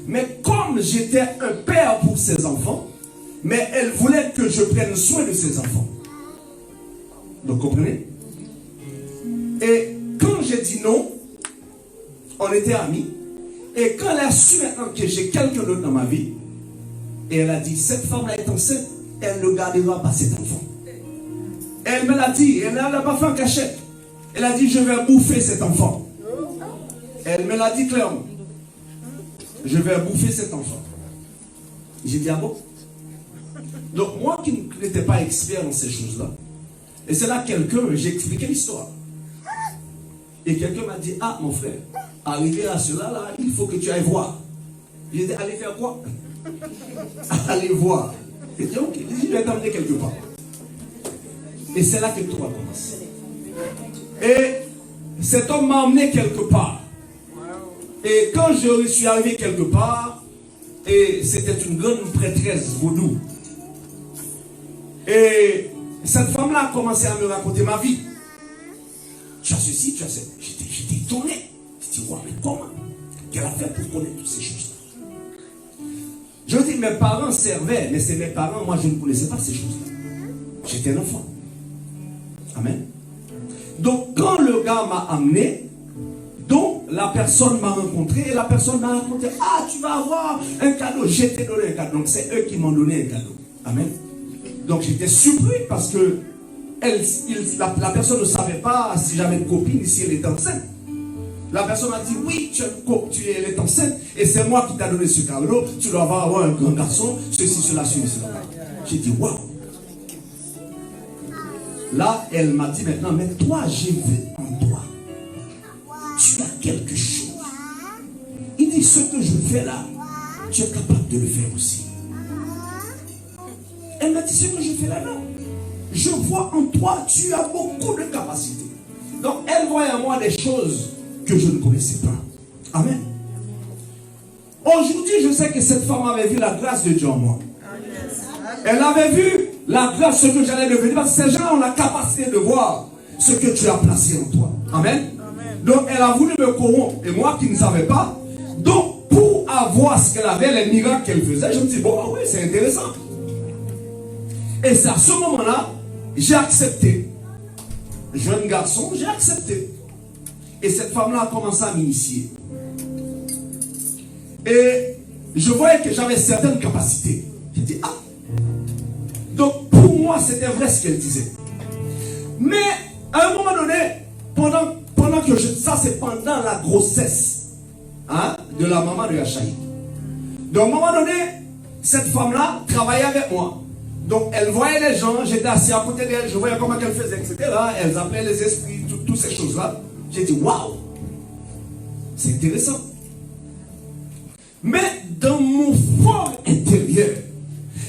mais comme j'étais un père pour ses enfants, mais elle voulait que je prenne soin de ses enfants. Donc, comprenez? Et quand j'ai dit non, on était amis. Et quand elle a su maintenant que j'ai quelqu'un d'autre dans ma vie, et elle a dit, cette femme-là est enceinte, elle ne gardera pas cet enfant. Elle me l'a dit, elle n'a pas fait en cachette. Elle a dit, je vais bouffer cet enfant. Elle me l'a dit clairement. Je vais bouffer cet enfant. J'ai dit, ah bon? Donc moi qui n'étais pas expert dans ces choses-là, et c'est là j'ai expliqué l'histoire. Et quelqu'un m'a dit, ah mon frère, arrivé à cela là, il faut que tu ailles voir. J'ai dit, allez faire quoi? Allez voir. J'ai dit, ok, je vais t'emmener quelque part. Et c'est là que tout a commencé. Et cet homme m'a emmené quelque part. Et quand je suis arrivé quelque part, et c'était une grande prêtresse vaudou. Et cette femme-là a commencé à me raconter ma vie. Tu as ceci, tu as ceci. J'étais étonné. Je dis, ouais, mais comment? Qu'elle a fait pour connaître toutes ces choses-là? Je dis, mes parents servaient, mais c'est mes parents, moi je ne connaissais pas ces choses-là. J'étais un enfant. Amen. Donc quand le gars m'a amené, donc la personne m'a rencontré et la personne m'a raconté, ah tu vas avoir un cadeau, je t'ai donné un cadeau. Donc c'est eux qui m'ont donné un cadeau. Amen. Donc j'étais surpris parce que la personne ne savait pas si j'avais une copine, si elle était enceinte. La personne a dit, oui, elle est enceinte et c'est moi qui t'ai donné ce cadeau, tu dois avoir un grand garçon, ceci, cela, cela. J'ai dit, waouh. Là, elle m'a dit maintenant, mais toi, j'ai vu en toi. Tu as quelque chose. Il dit, ce que je fais là, tu es capable de le faire aussi. Elle m'a dit, ce que je fais là, non. Je vois en toi, tu as beaucoup de capacités. Donc, elle voit en moi des choses que je ne connaissais pas. Amen. Aujourd'hui, je sais que cette femme avait vu la grâce de Dieu en moi. Elle avait vu la grâce, ce que j'allais devenir. Parce que ces gens ont la capacité de voir ce que tu as placé en toi. Amen. Donc elle a voulu me corrompre. Et moi qui ne savais pas. Donc pour avoir ce qu'elle avait, les miracles qu'elle faisait, je me dis, bon, oui, c'est intéressant. Et c'est à ce moment-là, j'ai accepté. Jeune garçon, j'ai accepté. Et cette femme-là a commencé à m'initier. Et je voyais que j'avais certaines capacités. J'ai dit, ah. Donc pour moi, c'était vrai ce qu'elle disait. Mais à un moment donné, pendant que ça c'est pendant la grossesse de la maman de Achaïd. Donc à un moment donné, cette femme-là travaillait avec moi. Donc elle voyait les gens, j'étais assis à côté d'elle, je voyais comment elle faisait, etc. Elle appelait les esprits, toutes ces choses-là. J'ai dit, waouh, c'est intéressant. Mais dans mon fort intérieur,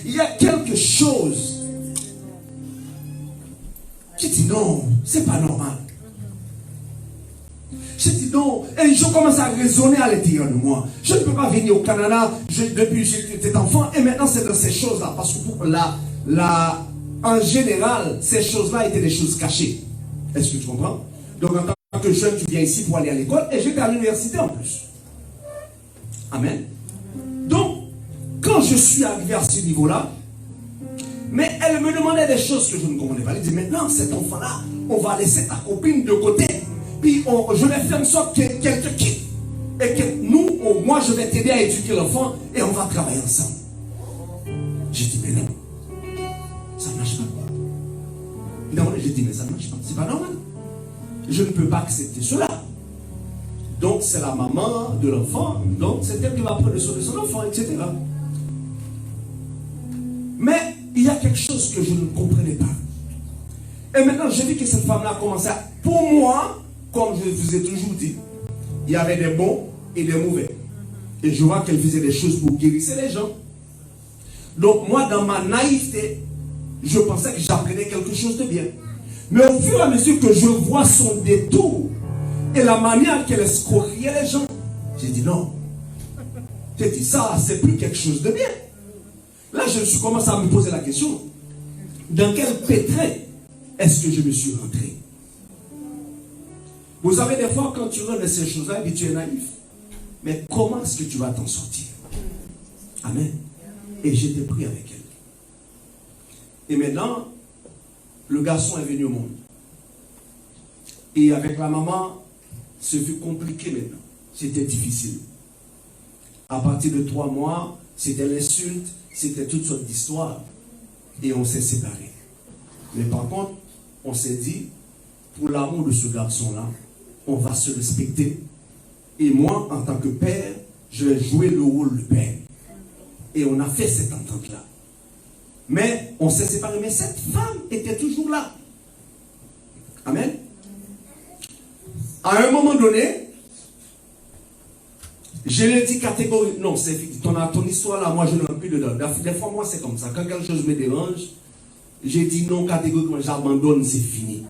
il y a quelque chose qui dit non, c'est pas normal. Je dis non, et je commence à raisonner à l'intérieur de moi. Je ne peux pas venir au Canada depuis que j'étais enfant, et maintenant c'est dans ces choses-là. Parce que en général, ces choses-là étaient des choses cachées. Est-ce que tu comprends? Donc en tant que jeune, tu viens ici pour aller à l'école, et j'étais à l'université en plus. Amen. Donc, quand je suis arrivé à ce niveau-là, mais elle me demandait des choses que je ne comprenais pas. Elle dit, maintenant, cet enfant-là, on va laisser ta copine de côté. Puis je vais faire en sorte qu'elle te quitte. Et que moi, je vais t'aider à éduquer l'enfant et on va travailler ensemble. J'ai dit, mais non, ça ne marche pas. Non, j'ai dit, mais ça ne marche pas. C'est pas normal. Je ne peux pas accepter cela. Donc, c'est la maman de l'enfant. Donc, c'est elle qui va prendre soin de son enfant, etc. Mais il y quelque chose que je ne comprenais pas. Et maintenant, j'ai vu que cette femme-là commençait à... Pour moi, comme je vous ai toujours dit, il y avait des bons et des mauvais. Et je vois qu'elle faisait des choses pour guérir les gens. Donc moi, dans ma naïveté, je pensais que j'apprenais quelque chose de bien. Mais au fur et à mesure que je vois son détour et la manière qu'elle escroquait les gens, j'ai dit non. J'ai dit ça, c'est plus quelque chose de bien. Là, je suis commencé à me poser la question. Dans quel pétrin est-ce que je me suis rentré? Vous savez, des fois, quand tu rentres dans ces choses-là, tu es naïf. Mais comment est-ce que tu vas t'en sortir? Amen. Et j'étais pris avec elle. Et maintenant, le garçon est venu au monde. Et avec la maman, ce fut compliqué maintenant. C'était difficile. À partir de 3 mois, c'était l'insulte, c'était toutes sortes d'histoires. Et on s'est séparés. Mais par contre, on s'est dit, pour l'amour de ce garçon-là, on va se respecter. Et moi, en tant que père, je vais jouer le rôle de père. Et on a fait cette entente-là. Mais on s'est séparés. Mais cette femme était toujours là. Amen. À un moment donné, je l'ai dit catégoriquement. Non, c'est ton histoire là, moi je ne rentre plus dedans. Des fois, moi c'est comme ça. Quand quelque chose me dérange, j'ai dit non catégoriquement, j'abandonne, c'est fini.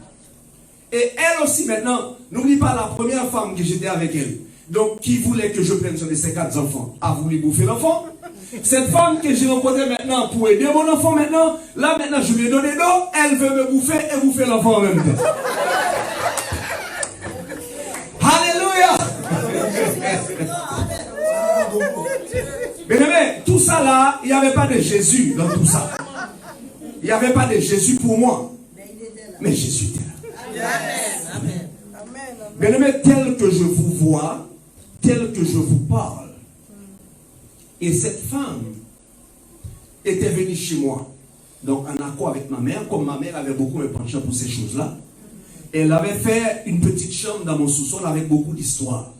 Et elle aussi maintenant, n'oublie pas la première femme que j'étais avec elle. Donc, qui voulait que je prenne sur ses 4 enfants, a voulu bouffer l'enfant. Cette femme que j'ai rencontrée maintenant pour aider mon enfant maintenant, là maintenant je lui ai donné d'eau, elle veut me bouffer et bouffer l'enfant en même temps. Alléluia. Mais tout ça là, il n'y avait pas de Jésus dans tout ça. Il n'y avait pas de Jésus pour moi. Mais Jésus était là. Amen. Mais tel que je vous vois, tel que je vous parle, et cette femme était venue chez moi, donc en accord avec ma mère, comme ma mère avait beaucoup me penché pour ces choses-là. Elle avait fait une petite chambre dans mon sous-sol avec beaucoup d'histoires.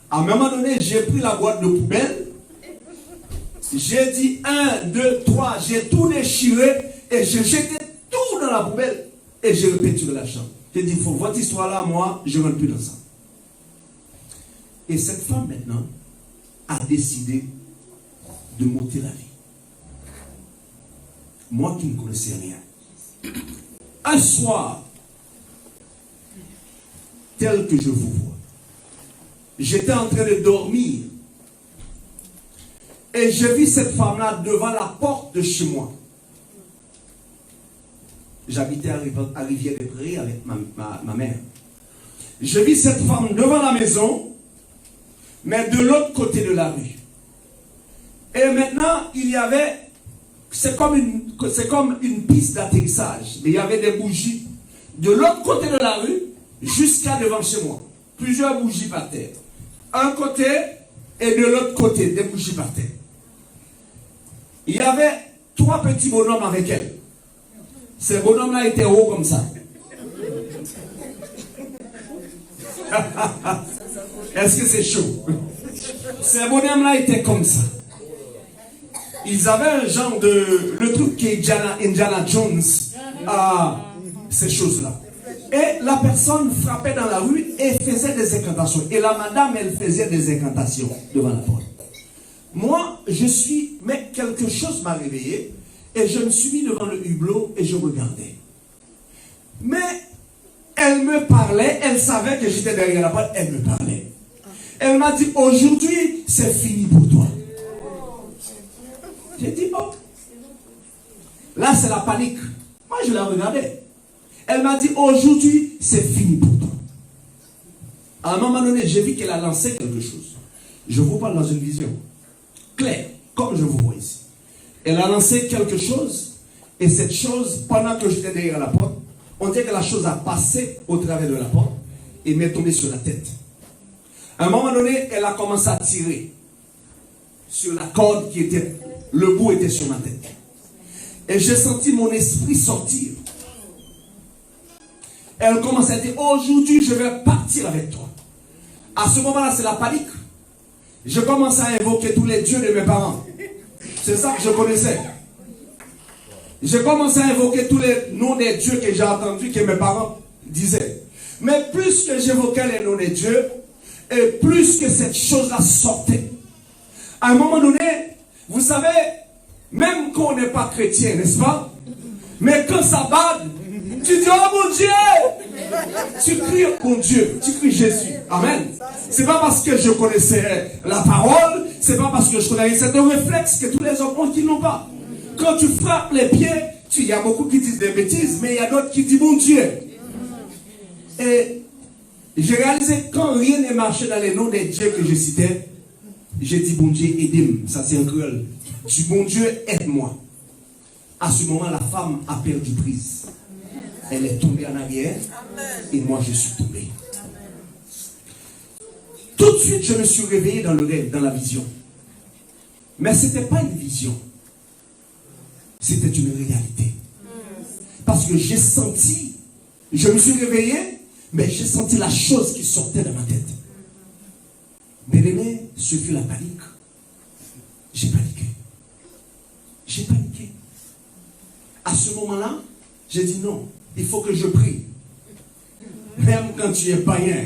À un moment donné, j'ai pris la boîte de poubelle, j'ai dit 1, 2, 3, j'ai tout déchiré et j'ai jeté tout dans la poubelle et j'ai repeinturé la chambre. J'ai dit, votre histoire-là, moi, je ne rentre plus dans ça. Et cette femme, maintenant, a décidé de m'ôter la vie. Moi qui ne connaissais rien. Un soir, tel que je vous vois, j'étais en train de dormir et j'ai vu cette femme-là devant la porte de chez moi. J'habitais à Rivière-des-Prairies avec ma mère. Je vis cette femme devant la maison, mais de l'autre côté de la rue. Et maintenant, il y avait, c'est comme une piste d'atterrissage, mais il y avait des bougies de l'autre côté de la rue jusqu'à devant chez moi. Plusieurs bougies par terre. Un côté et de l'autre côté, des bougies par terre. Il y avait 3 petits bonhommes avec elle. Ces bonhommes-là étaient hauts comme ça. Est-ce que c'est chaud? Ces bonhommes-là étaient comme ça. Ils avaient un genre de... Le truc qui est Indiana Jones à ces choses-là. Et la personne frappait dans la rue et faisait des incantations. Et la madame, elle faisait des incantations devant la porte. Moi, mais quelque chose m'a réveillé. Et je me suis mis devant le hublot et je regardais. Mais elle me parlait, elle savait que j'étais derrière la porte, elle me parlait. Elle m'a dit, aujourd'hui, c'est fini pour toi. J'ai dit, oh. Là, c'est la panique. Moi, je la regardais. Elle m'a dit, aujourd'hui, c'est fini pour toi. À un moment donné, j'ai vu qu'elle a lancé quelque chose. Je vous parle dans une vision claire, comme je vous vois ici. Elle a lancé quelque chose, et cette chose, pendant que j'étais derrière la porte, on dirait que la chose a passé au travers de la porte et m'est tombée sur la tête. À un moment donné, elle a commencé à tirer sur la corde qui était, le bout était sur ma tête. Et j'ai senti mon esprit sortir. Elle commence à dire, aujourd'hui je vais partir avec toi. À ce moment-là, c'est la panique. Je commence à invoquer tous les dieux de mes parents. C'est ça que je connaissais. j'ai commencé à évoquer tous les noms des dieux que j'ai entendus, que mes parents disaient. Mais plus que j'évoquais les noms des dieux, et plus que cette chose-là sortait. À un moment donné, vous savez, même quand on n'est pas chrétien, n'est-ce pas? Mais quand ça bade, tu dis, oh mon Dieu! Tu cries, mon Dieu, tu cries Jésus. Amen. C'est pas parce que je connaissais la parole, c'est pas parce que je connaissais, c'est un réflexe que tous les hommes ont qui n'ont pas. Quand tu frappes les pieds, il y a beaucoup qui disent des bêtises, mais il y a d'autres qui disent mon Dieu. Et j'ai réalisé quand rien n'est marché dans les noms des dieux que je citais, j'ai dit bon Dieu, aidez-moi. Ça c'est un créole. Je dis bon Dieu, aide-moi. À ce moment, la femme a perdu prise. Elle est tombée en arrière et moi je suis tombé. Tout de suite, je me suis réveillé dans le rêve, dans la vision. Mais ce n'était pas une vision. C'était une réalité. Parce que j'ai senti, je me suis réveillé, mais j'ai senti la chose qui sortait de ma tête. Bien-aimé, ce fut la panique. J'ai paniqué. J'ai paniqué. À ce moment-là, j'ai dit non, il faut que je prie. Même quand tu es païen,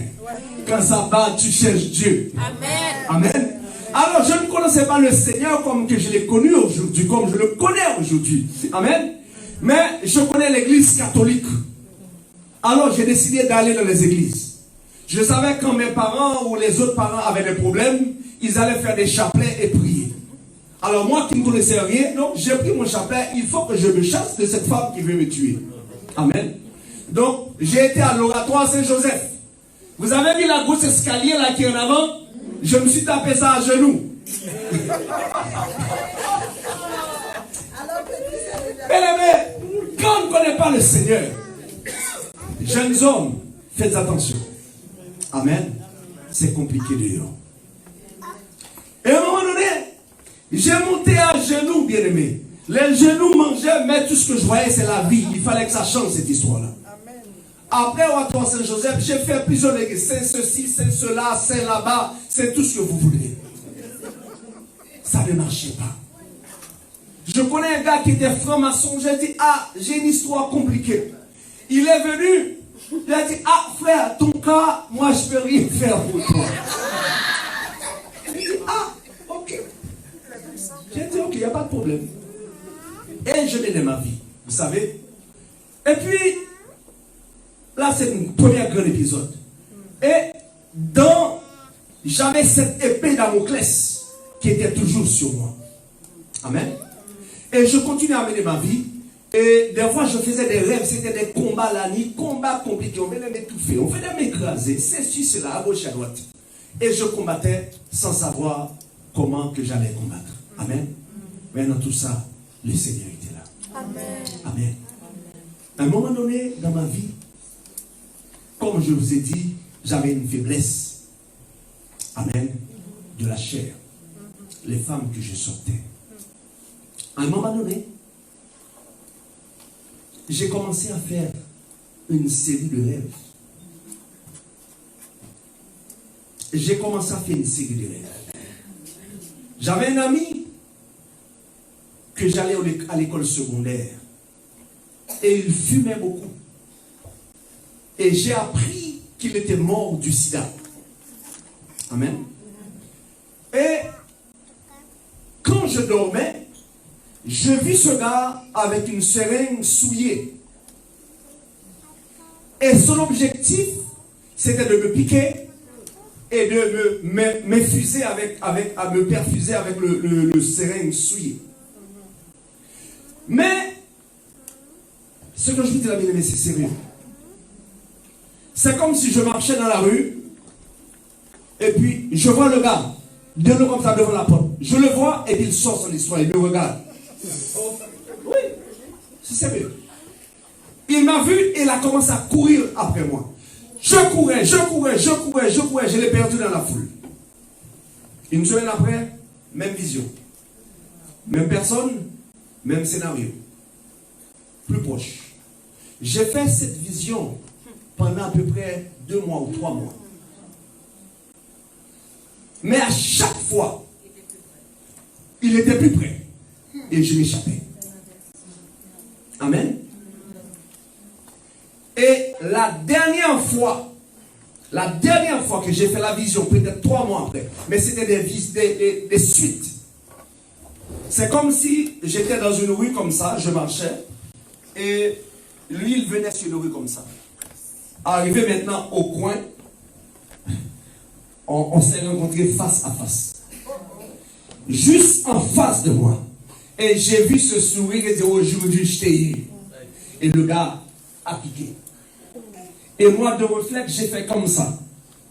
quand ça bat, tu cherches Dieu. Amen. Amen. Alors, je ne connaissais pas le Seigneur comme que je l'ai connu aujourd'hui, comme je le connais aujourd'hui. Amen. Mais je connais l'église catholique. Alors, j'ai décidé d'aller dans les églises. Je savais quand mes parents ou les autres parents avaient des problèmes, ils allaient faire des chapelets et prier. Alors, moi qui ne connaissais rien, donc j'ai pris mon chapelet, il faut que je me chasse de cette femme qui veut me tuer. Amen. Donc, j'ai été à l'oratoire Saint-Joseph. Vous avez vu la grosse escalier là qui est en avant? Je me suis tapé ça à genoux. Mais quand on ne connaît pas le Seigneur, jeunes hommes, faites attention. Amen. C'est compliqué dehors. Et à un moment donné, j'ai monté à genoux, bien-aimé. Les genoux mangeaient, mais tout ce que je voyais, c'est la vie. Il fallait que ça change cette histoire-là. Après, au Roi Saint-Joseph, j'ai fait plusieurs églises. C'est ceci, c'est cela, c'est là-bas, c'est tout ce que vous voulez. Ça ne marchait pas. Je connais un gars qui était franc-maçon. J'ai dit, ah, j'ai une histoire compliquée. Il est venu, il a dit, ah, frère, ton cas, moi, je ne peux rien faire pour toi. J'ai dit, ah, ok. J'ai dit, ok, il n'y a pas de problème. Et je menais ma vie, vous savez. Et puis, là, c'est un premier grand épisode. Et j'avais cette épée Damoclès qui était toujours sur moi. Amen. Et je continuais à mener ma vie. Et des fois, je faisais des rêves. C'était des combats la nuit, combats compliqués. On venait m'étouffer, on venait m'écraser. Ceci, cela, à gauche, à droite. Et je combattais sans savoir comment que j'allais combattre. Amen. Mais dans tout ça, le Seigneur était là. Amen. Amen. À un moment donné, dans ma vie, comme je vous ai dit, j'avais une faiblesse. Amen. De la chair. Les femmes que je sortais. À un moment donné, j'ai commencé à faire une série de rêves. J'ai commencé à faire une série de rêves. J'avais un ami que j'allais à l'école secondaire. Et il fumait beaucoup. Et j'ai appris qu'il était mort du sida. Amen. Et quand je dormais, je vis ce gars avec une seringue souillée. Et son objectif, c'était de me piquer et de m'infuser à me perfuser avec le seringue souillé. Mais, ce que je vous dis là, bien aimé, c'est sérieux. C'est comme si je marchais dans la rue, et puis je vois le gars, de l'eau comme ça devant la porte. Je le vois, et puis il sort son histoire, il me regarde. Oui, c'est sérieux. Il m'a vu, et il a commencé à courir après moi. Je courais, je l'ai perdu dans la foule. Une semaine après, même vision. Même personne, même scénario. Plus proche. J'ai fait cette vision pendant à peu près 2 mois ou 3 mois. Mais à chaque fois, il était plus près. Et je m'échappais. Amen. Et la dernière fois que j'ai fait la vision, peut-être 3 mois après, mais c'était des suites. C'est comme si j'étais dans une rue comme ça, je marchais, et lui, il venait sur une rue comme ça. Arrivé maintenant au coin, on s'est rencontrés face à face. Juste en face de moi. Et j'ai vu ce sourire et dire aujourd'hui je t'ai eu. Et le gars a piqué. Et moi de réflexe j'ai fait comme ça.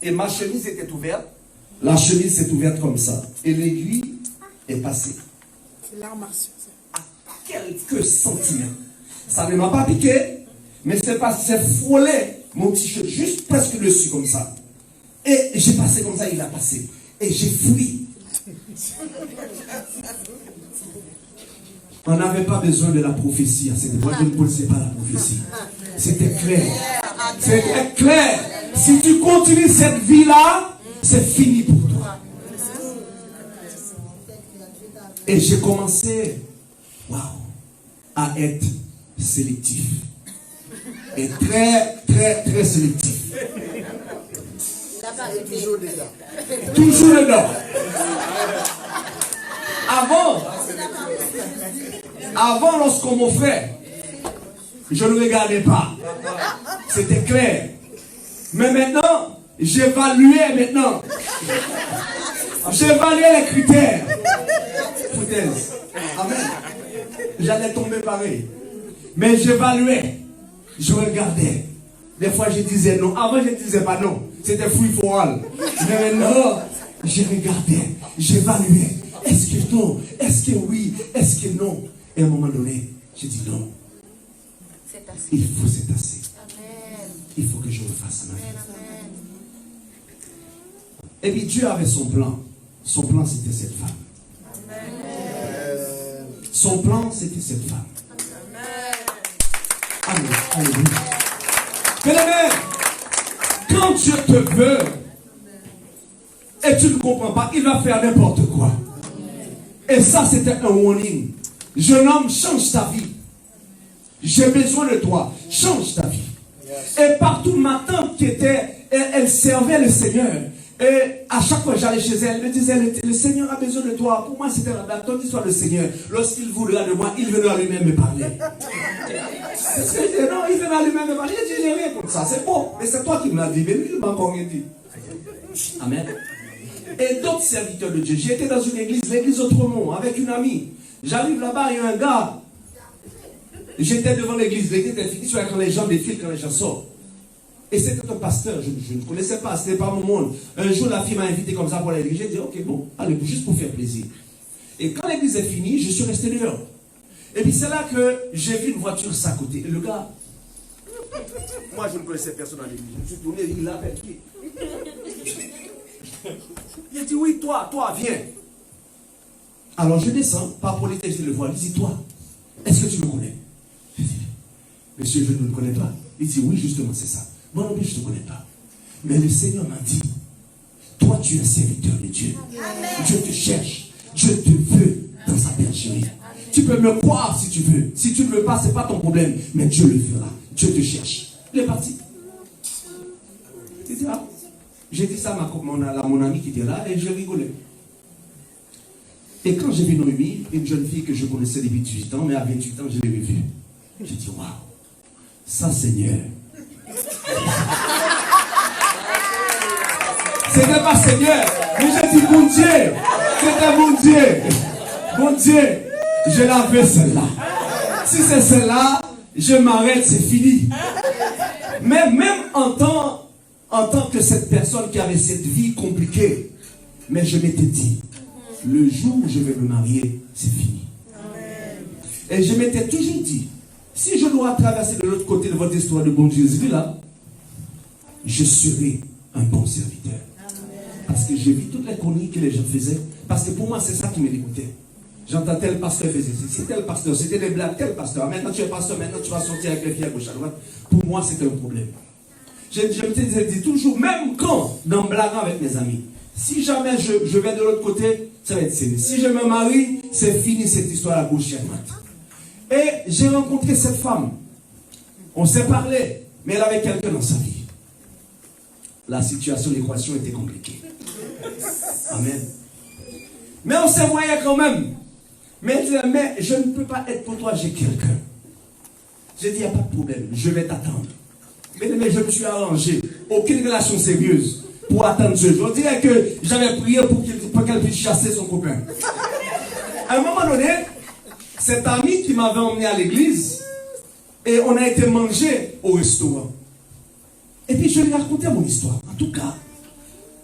Et ma chemise était ouverte. La chemise s'est ouverte comme ça. Et l'aiguille est passée. C'est l'art martial. À quelques centimètres. Ça ne m'a pas piqué. Mais c'est frôlé mon t-shirt juste presque dessus comme ça. Et j'ai passé comme ça, il a passé. Et j'ai fui. On n'avait pas besoin de la prophétie à cette époque. Je ne connaissais pas la prophétie. C'était clair. C'était clair. Si tu continues cette vie-là, c'est fini pour toi. Et j'ai commencé à être sélectif. Et très, très, très sélectif. Toujours dedans. Toujours dedans. Avant, lorsqu'on m'offrait, je ne regardais pas. C'était clair. Mais maintenant, j'évaluais maintenant. J'évaluais les critères. Foutaise. Amen. J'allais tomber pareil. Mais j'évaluais. Je regardais. Des fois, je disais non. Avant, je ne disais pas non. C'était free for all. Mais maintenant, je regardais. J'évaluais. Est-ce que non? Est-ce que oui? Est-ce que non? Et à un moment donné, j'ai dit non. Il faut c'est assez. Il faut que je le fasse maintenant. Et puis Dieu avait son plan. Son plan, c'était cette femme. Son plan, c'était cette femme. Amen. Alléluia. Bien-aimé, quand Dieu te veut et tu ne comprends pas, il va faire n'importe quoi. Et ça, c'était un warning. Jeune homme, change ta vie. J'ai besoin de toi. Change ta vie. Et partout, ma tante qui était, elle servait le Seigneur. Et à chaque fois que j'allais chez elle, elle me disait, le Seigneur a besoin de toi. Pour moi, c'était la ton histoire, le Seigneur. Lorsqu'il voudra de moi, il viendra lui-même me parler. C'est ce que je dis, non, il viendra lui-même me parler. Je dis, j'ai rien comme ça, c'est bon. Mais c'est toi qui me l'as dit, mais lui, il m'a encore rien dit. Amen. Et d'autres serviteurs de Dieu. J'étais dans une église, l'église Autremont, avec une amie. J'arrive là-bas, il y a un gars. J'étais devant l'église était finie, tu vois, quand les gens défilent, quand les gens sortent. Et c'était un pasteur, je ne connaissais pas, ce n'était pas mon monde. Un jour, la fille m'a invité comme ça pour l'église. J'ai dit, ok, bon, allez, juste pour faire plaisir. Et quand l'église est finie, je suis resté dehors. Et puis c'est là que j'ai vu une voiture s'accoter. Et le gars, moi je ne connaissais personne dans l'église. Je me suis tourné, il l'appelle qui? Il a dit, oui, toi, viens. Alors je descends, par politesse, je le vois. Il dit, toi, est-ce que tu me connais? Je dis, monsieur, je ne le connais pas. Il dit, oui, justement, c'est ça. Moi non plus, je ne te connais pas. Mais le Seigneur m'a dit, toi, tu es un serviteur de Dieu. Amen. Dieu te cherche. Dieu te veut dans sa bergerie. Tu peux me croire si tu veux. Si tu ne veux pas, ce n'est pas ton problème. Mais Dieu le fera. Dieu te cherche. Il est parti. J'ai dit ça à mon ami qui était là et je rigolais. Et quand j'ai vu Noémie, une jeune fille que je connaissais depuis 18 ans, mais à 28 ans, je l'ai revue. J'ai dit, waouh, ça, Seigneur. C'était pas Seigneur, mais j'ai dit, mon Dieu, c'était mon Dieu. Mon Dieu, je la veux celle-là. Si c'est celle-là, je m'arrête, c'est fini. Mais même en tant que cette personne qui avait cette vie compliquée, mais je m'étais dit, le jour où je vais me marier, c'est fini. Et je m'étais toujours dit, si je dois traverser de l'autre côté de votre histoire de bon Jésus là, je serai un bon serviteur. Parce que j'ai vu toutes les conneries que les gens faisaient. Parce que pour moi, c'est ça qui me dégoûtait. J'entends tel pasteur faisait ceci, tel pasteur, c'était des blagues, tel pasteur. Maintenant tu es pasteur, maintenant tu vas sortir avec les filles à gauche à droite. Pour moi, c'était un problème. Je me dis toujours, même quand, dans blaguant avec mes amis, si jamais je vais de l'autre côté, ça va être fini. Si je me marie, c'est fini cette histoire à gauche et à droite. Et j'ai rencontré cette femme. On s'est parlé, mais elle avait quelqu'un dans sa vie. La situation, l'équation était compliquée. Amen. Mais on s'est voyé quand même. Mais elle disait, mais je ne peux pas être pour toi, j'ai quelqu'un. J'ai dit, il n'y a pas de problème, je vais t'attendre. Mais je me suis arrangé. Aucune relation sérieuse pour attendre ce jour. Je dirais que j'avais prié pour qu'elle puisse chasser son copain. À un moment donné, cet ami qui m'avait emmené à l'église, et on a été manger au restaurant. Et puis je lui ai raconté mon histoire. En tout cas,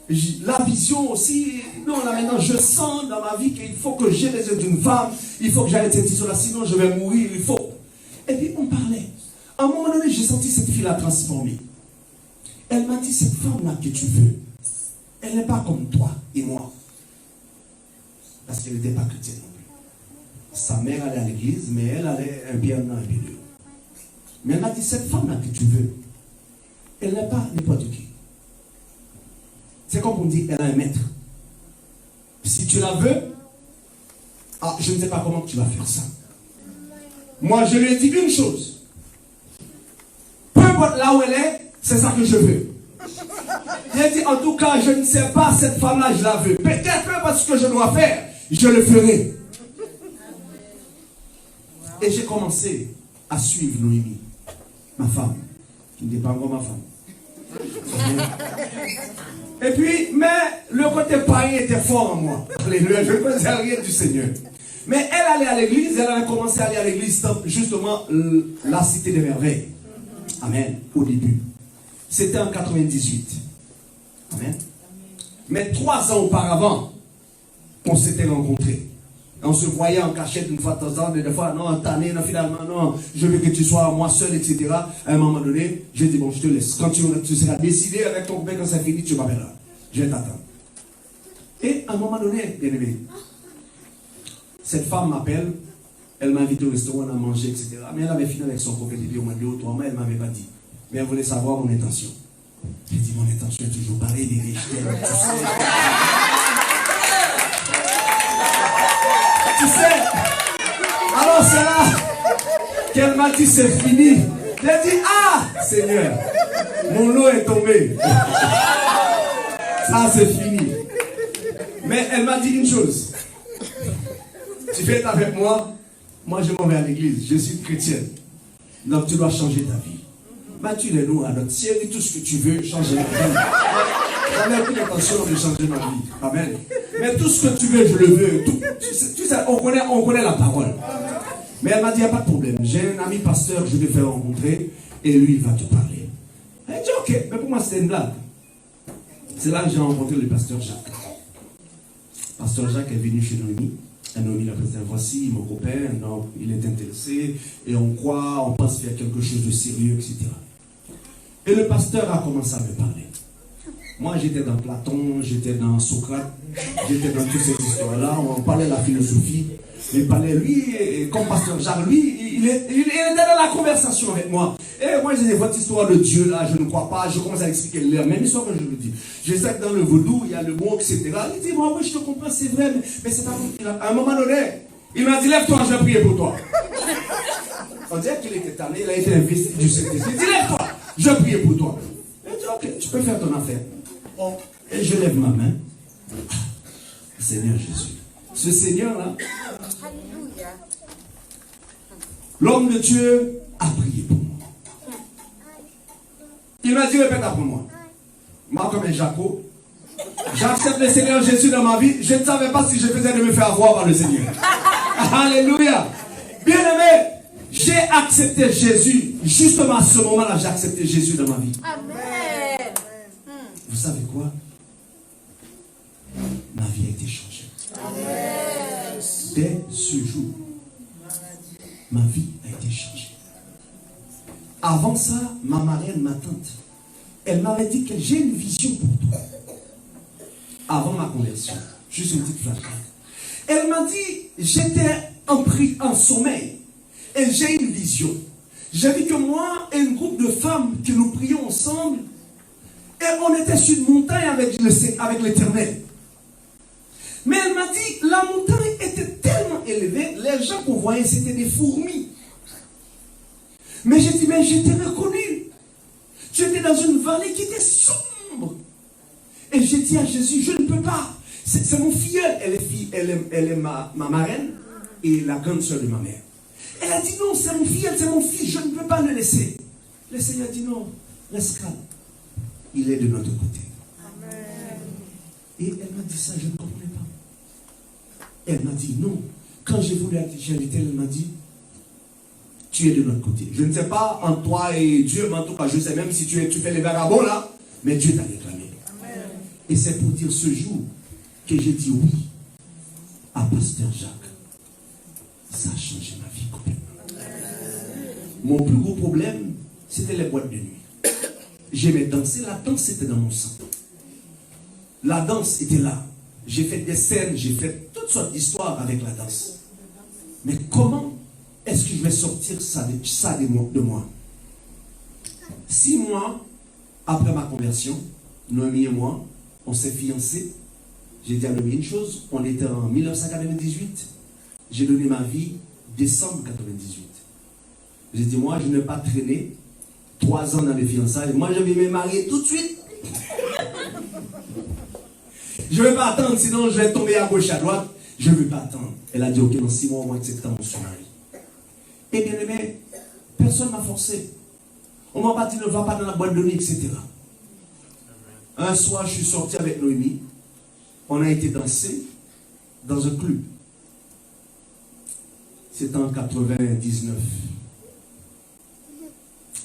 la vision aussi, non, là maintenant je sens dans ma vie qu'il faut que j'ai les yeux d'une femme, il faut que j'arrête cette histoire-là, sinon je vais mourir, il faut. Et puis on parlait. À un moment donné, j'ai senti cette fille-là transformée. Elle m'a dit, cette femme-là que tu veux, elle n'est pas comme toi et moi. Parce qu'elle n'était pas chrétienne non plus. Sa mère allait à l'église, mais elle allait un pied en un, un pied deux. Mais elle m'a dit, cette femme-là que tu veux, elle n'est pas n'importe qui. C'est comme on dit, elle a un maître. Si tu la veux, je ne sais pas comment tu vas faire ça. Moi, je lui ai dit une chose. Peu importe là où elle est, c'est ça que je veux. J'ai dit, en tout cas, je ne sais pas, cette femme-là, je la veux. Peut-être parce que je dois faire, je le ferai. Et j'ai commencé à suivre Noémie, ma femme, qui n'est pas encore ma femme. Et puis, mais le côté païen était fort en moi. Alléluia, je ne connaissais rien du Seigneur. Mais elle allait à l'église, elle avait commencé à aller à l'église, justement, la Cité des Merveilles. Amen, au début. C'était en 98. Amen. Mais 3 ans auparavant, on s'était rencontrés. On se voyait en cachette une fois de temps en temps, des fois, non, tanné, non, finalement, non, je veux que tu sois moi seul, etc. À un moment donné, j'ai dit, bon, je te laisse. Quand tu seras décidé avec ton père, quand ça finit, tu m'appelleras. Je vais t'attendre. Et à un moment donné, bien aimé, cette femme m'appelle, elle m'a invité au restaurant, on a mangé, etc. Mais elle avait fini avec son copain depuis au moins 2 ou 3 mois, elle ne m'avait pas dit. Mais elle voulait savoir mon intention. J'ai dit, mon intention est toujours pareille, des riches, tu sais, alors c'est là qu'elle m'a dit, c'est fini. J'ai dit, ah, Seigneur, mon lot est tombé. Ça, c'est fini. Mais elle m'a dit une chose. Tu veux être avec moi? Moi, je m'en vais à l'église. Je suis chrétienne. Donc, tu dois changer ta vie. Mathilde-nous à notre ciel, tout ce que tu veux, changer ma vie. J'avais aucune intention de changer ma vie. Amen. Mais tout ce que tu veux, je le veux. Tout, tu sais, on connaît la parole. Mais elle m'a dit, il n'y a pas de problème. J'ai un ami pasteur que je vais faire rencontrer et lui, il va te parler. Elle dit, ok, mais pour moi, c'était une blague. C'est là que j'ai rencontré le pasteur Jacques. Pasteur Jacques est venu chez Noémie. Et Noémie l'a présenté, voici mon copain, donc il est intéressé, et on croit, on pense faire quelque chose de sérieux, etc. Et le pasteur a commencé à me parler. Moi, j'étais dans Platon, j'étais dans Socrate, j'étais dans toutes ces histoires-là, on parlait de la philosophie. Il parlait, lui, comme pasteur Jacques, lui, il était dans la conversation avec moi. Et moi, je disais, votre histoire de Dieu, là, je ne crois pas. Je commence à expliquer la même histoire que je vous dis. Je sais que dans le vaudou, il y a le mot, etc. Il dit, moi, oui, je te comprends, c'est vrai, mais c'est pas comme à un moment donné, il m'a dit, lève-toi, je vais prier pour toi. On dirait qu'il était tanné, il a été investi du Saint-Esprit. Il dit, lève-toi, je vais prier pour toi. Il dit, ok, tu peux faire ton affaire. Et je lève ma main. Seigneur Jésus. Ce Seigneur-là, l'homme de Dieu a prié pour moi. Il m'a dit, répète après moi. Moi, comme un Jacob, j'accepte le Seigneur Jésus dans ma vie. Je ne savais pas si je faisais de me faire avoir par le Seigneur. Alléluia. Bien aimé, j'ai accepté Jésus. Justement à ce moment-là, j'ai accepté Jésus dans ma vie. Amen. Vous savez quoi? Ma vie a été changée. Amen. Dès ce jour, ma vie a été changée. Avant ça, ma marraine, ma tante, elle m'avait dit que j'ai une vision pour toi. Avant ma conversion, juste une petite flashback. Elle m'a dit, j'étais en sommeil et j'ai une vision. J'ai vu que moi et un groupe de femmes que nous prions ensemble, et on était sur une montagne avec l'Éternel. Mais elle m'a dit, la montagne était tellement élevé, les gens qu'on voyait, c'était des fourmis. Mais j'ai dit, mais je t'ai reconnu. Tu étais dans une vallée qui était sombre. Et j'ai dit à Jésus, je ne peux pas. C'est mon filleul. Elle est ma marraine et la grande soeur de ma mère. Elle a dit, non, c'est mon filleul, c'est mon fils, je ne peux pas le laisser. Le Seigneur a dit, non, reste calme. Il est de notre côté. Amen. Et elle m'a dit ça, je ne comprenais pas. Elle m'a dit, non. Quand j'ai voulu accueillir elle m'a dit, tu es de notre côté. Je ne sais pas en toi et Dieu, mais en tout cas, je sais même si tu fais les vagabonds là, mais Dieu t'a réclamé. Amen. Et c'est pour dire ce jour que j'ai dit oui à Pasteur Jacques. Ça a changé ma vie complètement. Amen. Mon plus gros problème, c'était les boîtes de nuit. J'aimais danser, la danse était dans mon sang. La danse était là. J'ai fait des scènes, j'ai fait toutes sortes d'histoires avec la danse. Mais comment est-ce que je vais sortir ça de moi? 6 mois après ma conversion, Noémie et moi, on s'est fiancés. J'ai dit à Noémie une chose, on était en 1998. J'ai donné ma vie décembre 98. J'ai dit, moi, je ne vais pas traîner 3 ans dans les fiançailles. Moi, je vais me marier tout de suite. Je ne vais pas attendre, sinon je vais tomber à gauche, à droite. Je ne veux pas attendre. Elle a dit, ok, dans 6 mois, au moins, etc., on se marie. Et bien aimé, personne ne m'a forcé. On m'a pas dit, ne va pas dans la boîte de nuit, etc. Un soir, je suis sorti avec Noémie. On a été danser dans un club. C'était en 99.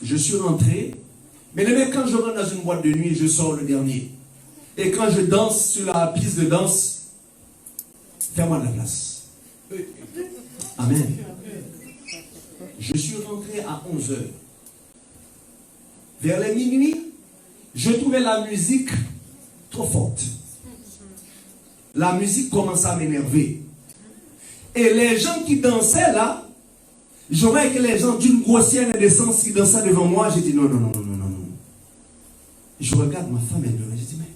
Je suis rentré. Mais les mecs, quand je rentre dans une boîte de nuit, je sors le dernier. Et quand je danse sur la piste de danse, fais-moi de la place. Amen. Je suis rentré à 11h. Vers les minuit, je trouvais la musique trop forte. La musique commençait à m'énerver. Et les gens qui dansaient là, je voyais que les gens d'une grossière indécence qui dansaient devant moi, j'ai dit non. Je regarde ma femme, elle me regarde, j'ai dit mais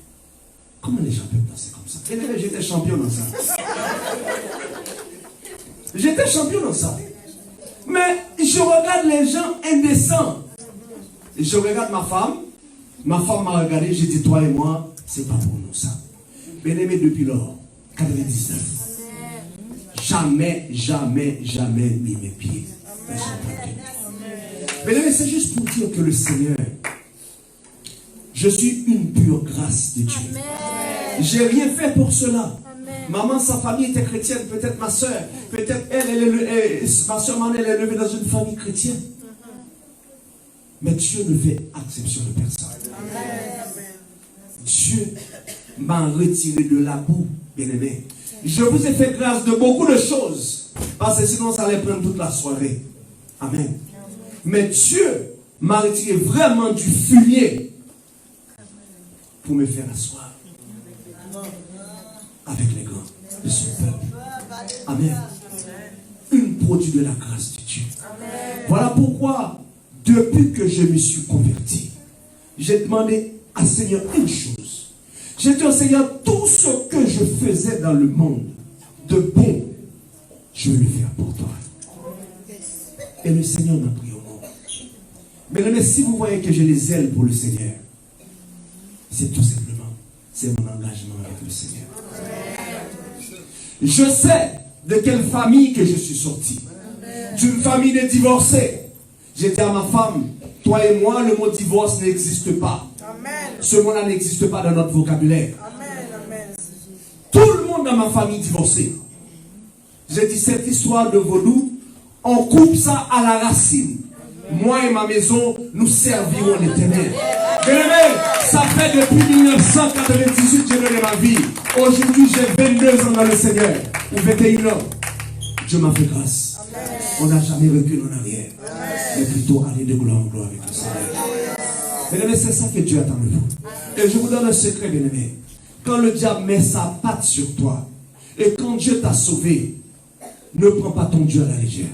comment les gens peuvent danser comme ça? Et j'étais champion dans ça. J'étais champion dans ça. Mais je regarde les gens indécents. Je regarde ma femme m'a regardé, j'ai dit toi et moi, c'est pas pour nous ça. Bien aimé depuis lors, 99. Jamais mis mes pieds. Bien aimé, c'est juste pour dire que le Seigneur, je suis une pure grâce de Dieu. J'ai rien fait pour cela. Maman, sa famille était chrétienne, peut-être ma soeur, peut-être ma soeur Manon, elle est élevée dans une famille chrétienne. Mais Dieu ne fait exception de personne. Dieu m'a retiré de la boue, bien-aimé. Je vous ai fait grâce de beaucoup de choses, parce que sinon ça allait prendre toute la soirée. Amen. Mais Dieu m'a retiré vraiment du fumier pour me faire asseoir avec les grands de son peuple. Amen. Une produit de la grâce de Dieu. Voilà pourquoi, depuis que je me suis converti, j'ai demandé à Seigneur une chose. J'ai dit au Seigneur, tout ce que je faisais dans le monde de bon, je vais le faire pour toi. Et le Seigneur m'a pris au mot. Mais si vous voyez que j'ai les ailes pour le Seigneur, c'est tout simplement, c'est mon engagement avec le Seigneur. Je sais de quelle famille que je suis sorti. D'une famille de divorcés. J'ai dit à ma femme, toi et moi, le mot divorce n'existe pas. Amen. Ce mot-là n'existe pas dans notre vocabulaire. Amen. Tout le monde dans ma famille divorcé. J'ai dit, cette histoire de vaudou, on coupe ça à la racine. Moi et ma maison, nous servirons l'Éternel. Bien-aimé, ça fait depuis 1998 que j'ai donné ma vie. Aujourd'hui, j'ai 22 ans dans le Seigneur. Ou 21 ans. Dieu m'a fait grâce. Amen. On n'a jamais reculé en arrière. Amen. Mais plutôt aller de gloire en gloire avec le Seigneur. Bien-aimé, c'est ça que Dieu attend de vous. Et je vous donne un secret, bien-aimé. Quand le diable met sa patte sur toi, et quand Dieu t'a sauvé, ne prends pas ton Dieu à la légère.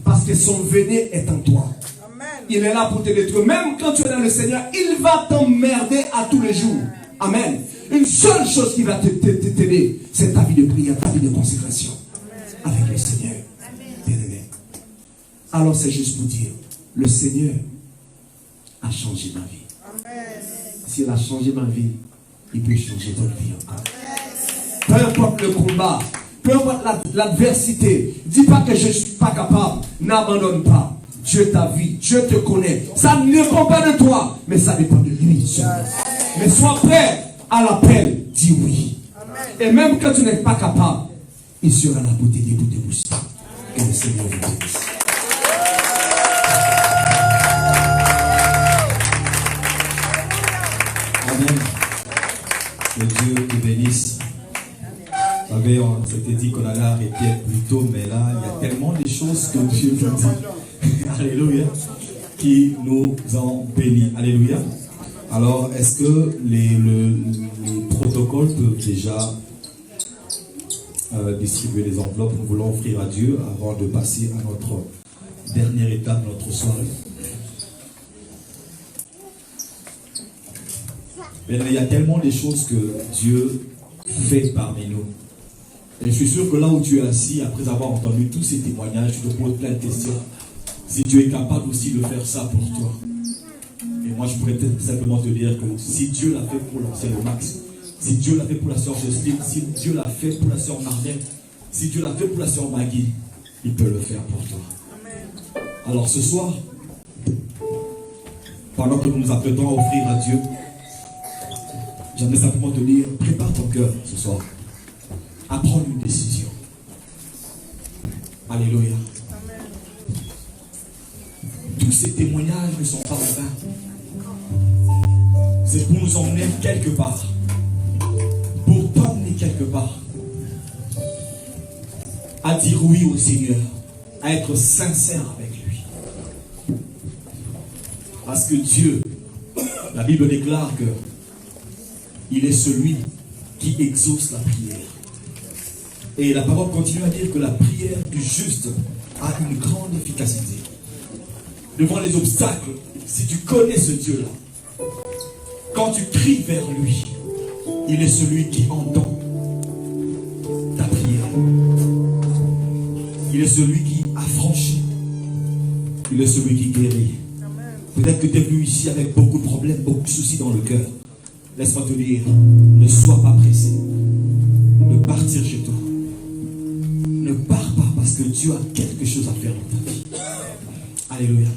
Parce que son venin est en toi. Amen. Il est là pour te détruire. Même quand tu es dans le Seigneur, il va t'emmerder à tous les jours. Amen. Une seule chose qui va t'aider, c'est ta vie de prière, ta vie de consécration. avec le Seigneur. Bien-aimé. Alors c'est juste pour dire, le Seigneur a changé ma vie. S'il a changé ma vie, il peut changer votre vie encore. Peu importe le combat, peu importe l'adversité, dis pas que je ne suis pas capable, n'abandonne pas. Dieu t'a vu, Dieu te connaît. Ça ne dépend pas de toi, mais ça dépend de lui seulement. Mais sois prêt à l'appel, dis oui. Et même quand tu n'es pas capable, il sera là pour t'aider, pour te pousser. Que le Seigneur vous bénisse. Amen. Que Dieu te bénisse. Vous savez, on s'était dit qu'on allait arrêter plus tôt, mais là, il y a tellement de choses que Dieu nous dit. Alléluia. Qui nous ont bénis. Alléluia. Alors, est-ce que les protocoles peuvent déjà distribuer les enveloppes? Nous voulons offrir à Dieu avant de passer à notre dernière étape de notre soirée. Mais il y a tellement de choses que Dieu fait parmi nous. Et je suis sûr que là où tu es assis, après avoir entendu tous ces témoignages, tu te poses plein de questions. Si Dieu est capable aussi de faire ça pour toi. Et moi, je pourrais peut-être simplement te dire que si Dieu l'a fait pour le Max, si Dieu l'a fait pour la sœur Jocelyne, si Dieu l'a fait pour la sœur Marlène, si Dieu l'a fait pour la sœur Maggie, il peut le faire pour toi. Amen. Alors ce soir, pendant que nous nous apprêtons à offrir à Dieu, j'aimerais simplement te dire, prépare ton cœur ce soir à prendre une décision. Alléluia. Amen. Tous ces témoignages ne sont pas en vain. C'est pour nous emmener quelque part. Pour t'emmener quelque part. À dire oui au Seigneur. À être sincère avec lui. Parce que Dieu, la Bible déclare que il est celui qui exauce la prière. Et la parole continue à dire que la prière du juste a une grande efficacité. Devant les obstacles, si tu connais ce Dieu-là, quand tu cries vers lui, il est celui qui entend ta prière. Il est celui qui affranchit. Il est celui qui guérit. Peut-être que tu es venu ici avec beaucoup de problèmes, beaucoup de soucis dans le cœur. Laisse-moi te dire, ne sois pas pressé de partir chez toi. Ne pars pas parce que Dieu a quelque chose à faire dans ta vie. Alléluia.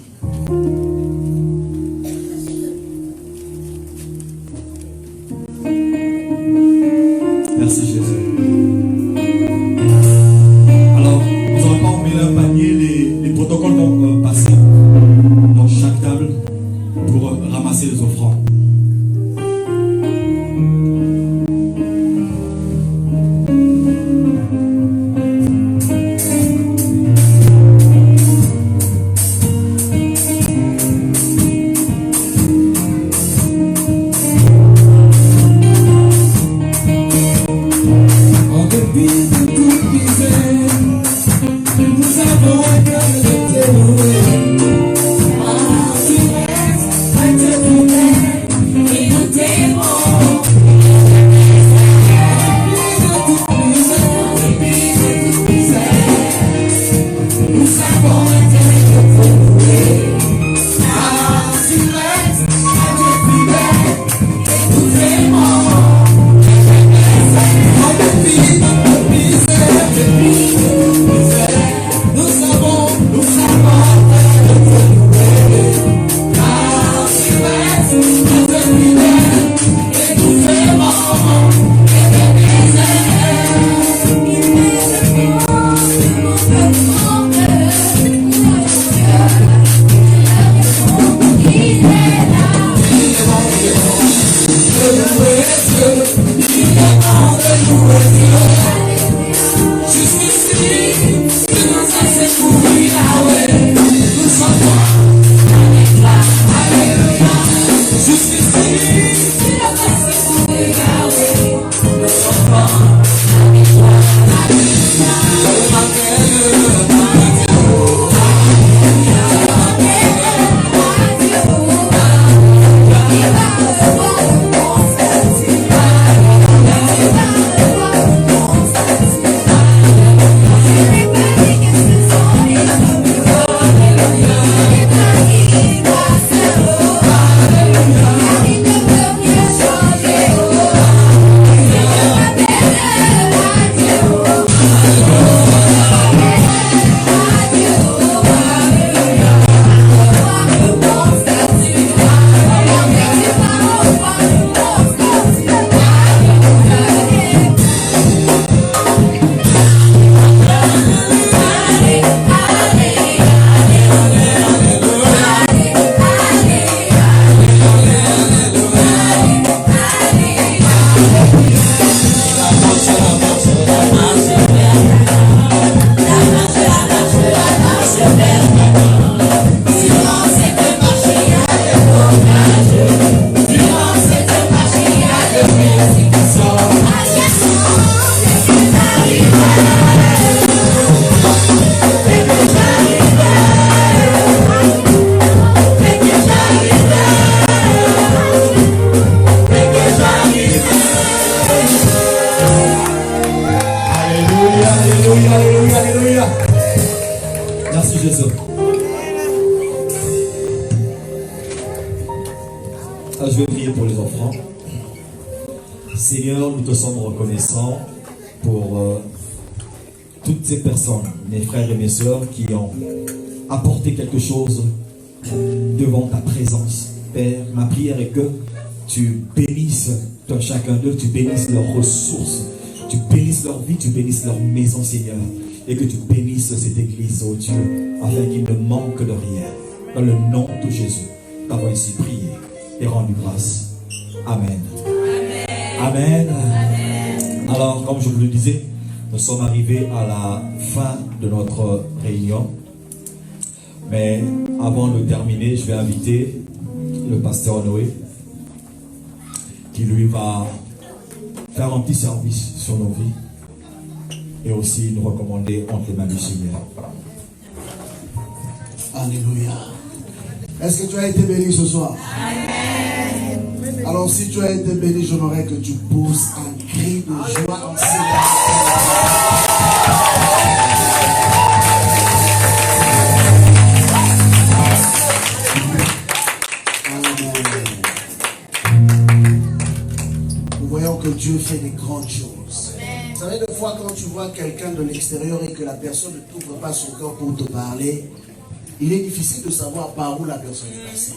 Merci Jésus. Alors, nous n'aurons pas emmené un panier, les protocoles vont passer dans chaque table pour ramasser les offrandes. Seigneur, nous te sommes reconnaissants pour toutes ces personnes, mes frères et mes sœurs, qui ont apporté quelque chose devant ta présence. Père, ma prière est que tu bénisses chacun d'eux, tu bénisses leurs ressources, tu bénisses leur vie, tu bénisses leur maison, Seigneur, et que tu bénisses cette église, oh Dieu, afin qu'il ne manque de rien. Dans le nom de Jésus, t'avons ainsi prié et rendu grâce. Amen. Amen. Amen. Alors, comme je vous le disais, nous sommes arrivés à la fin de notre réunion. Mais avant de terminer, je vais inviter le pasteur Noé, qui lui va faire un petit service sur nos vies et aussi nous recommander entre les mains du Seigneur. Alléluia. Est-ce que tu as été béni ce soir? Amen. Alors si tu as été béni, j'aimerais que tu pousses un cri de joie en silence. Nous voyons que Dieu fait des grandes choses. Vous savez, des fois quand tu vois quelqu'un de l'extérieur et que la personne ne t'ouvre pas son cœur pour te parler, il est difficile de savoir par où la personne est passée.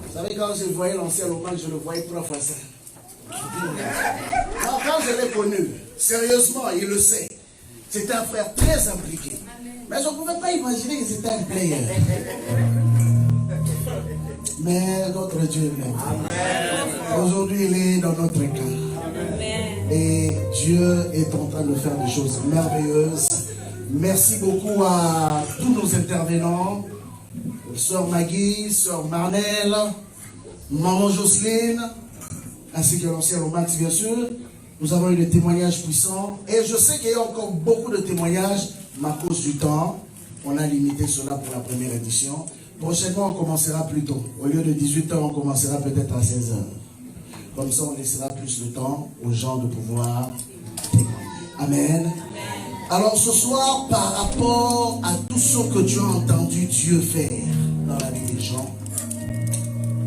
Vous savez, quand je voyais l'ancien Lomax, je le voyais 3 fois ça. Alors, quand je l'ai connu, sérieusement, il le sait, c'était un frère très impliqué. Mais je ne pouvais pas imaginer que c'était un player. Mais notre Dieu est merveilleux. Aujourd'hui, il est dans notre cas. Et Dieu est en train de faire des choses merveilleuses. Merci beaucoup à tous nos intervenants, Sœur Maggie, Sœur Marnel, Maman Jocelyne, ainsi que l'ancien Lomax, bien sûr. Nous avons eu des témoignages puissants. Et je sais qu'il y a encore beaucoup de témoignages, mais à cause du temps, on a limité cela pour la première édition. Prochainement, on commencera plus tôt. Au lieu de 18h, on commencera peut-être à 16h. Comme ça, on laissera plus de temps aux gens de pouvoir témoigner. Amen. Alors ce soir, par rapport à tout ce que tu as entendu Dieu faire dans la vie des gens,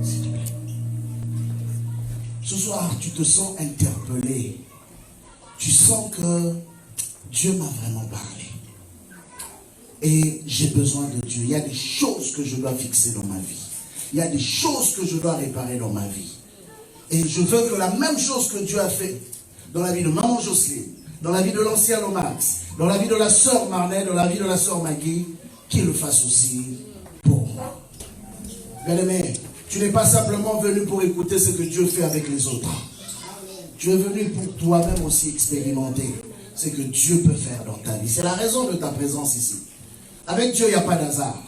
s'il te plaît, ce soir, tu te sens interpellé. Tu sens que Dieu m'a vraiment parlé. Et j'ai besoin de Dieu. Il y a des choses que je dois fixer dans ma vie. Il y a des choses que je dois réparer dans ma vie. Et je veux que la même chose que Dieu a fait dans la vie de Maman Jocelyne, dans la vie de l'ancien Lomax, dans la vie de la sœur Marnel, dans la vie de la sœur Maggie, qu'il le fasse aussi pour moi. Bien-aimé, tu n'es pas simplement venu pour écouter ce que Dieu fait avec les autres. Tu es venu pour toi-même aussi expérimenter ce que Dieu peut faire dans ta vie. C'est la raison de ta présence ici. Avec Dieu, il n'y a pas d'hasard.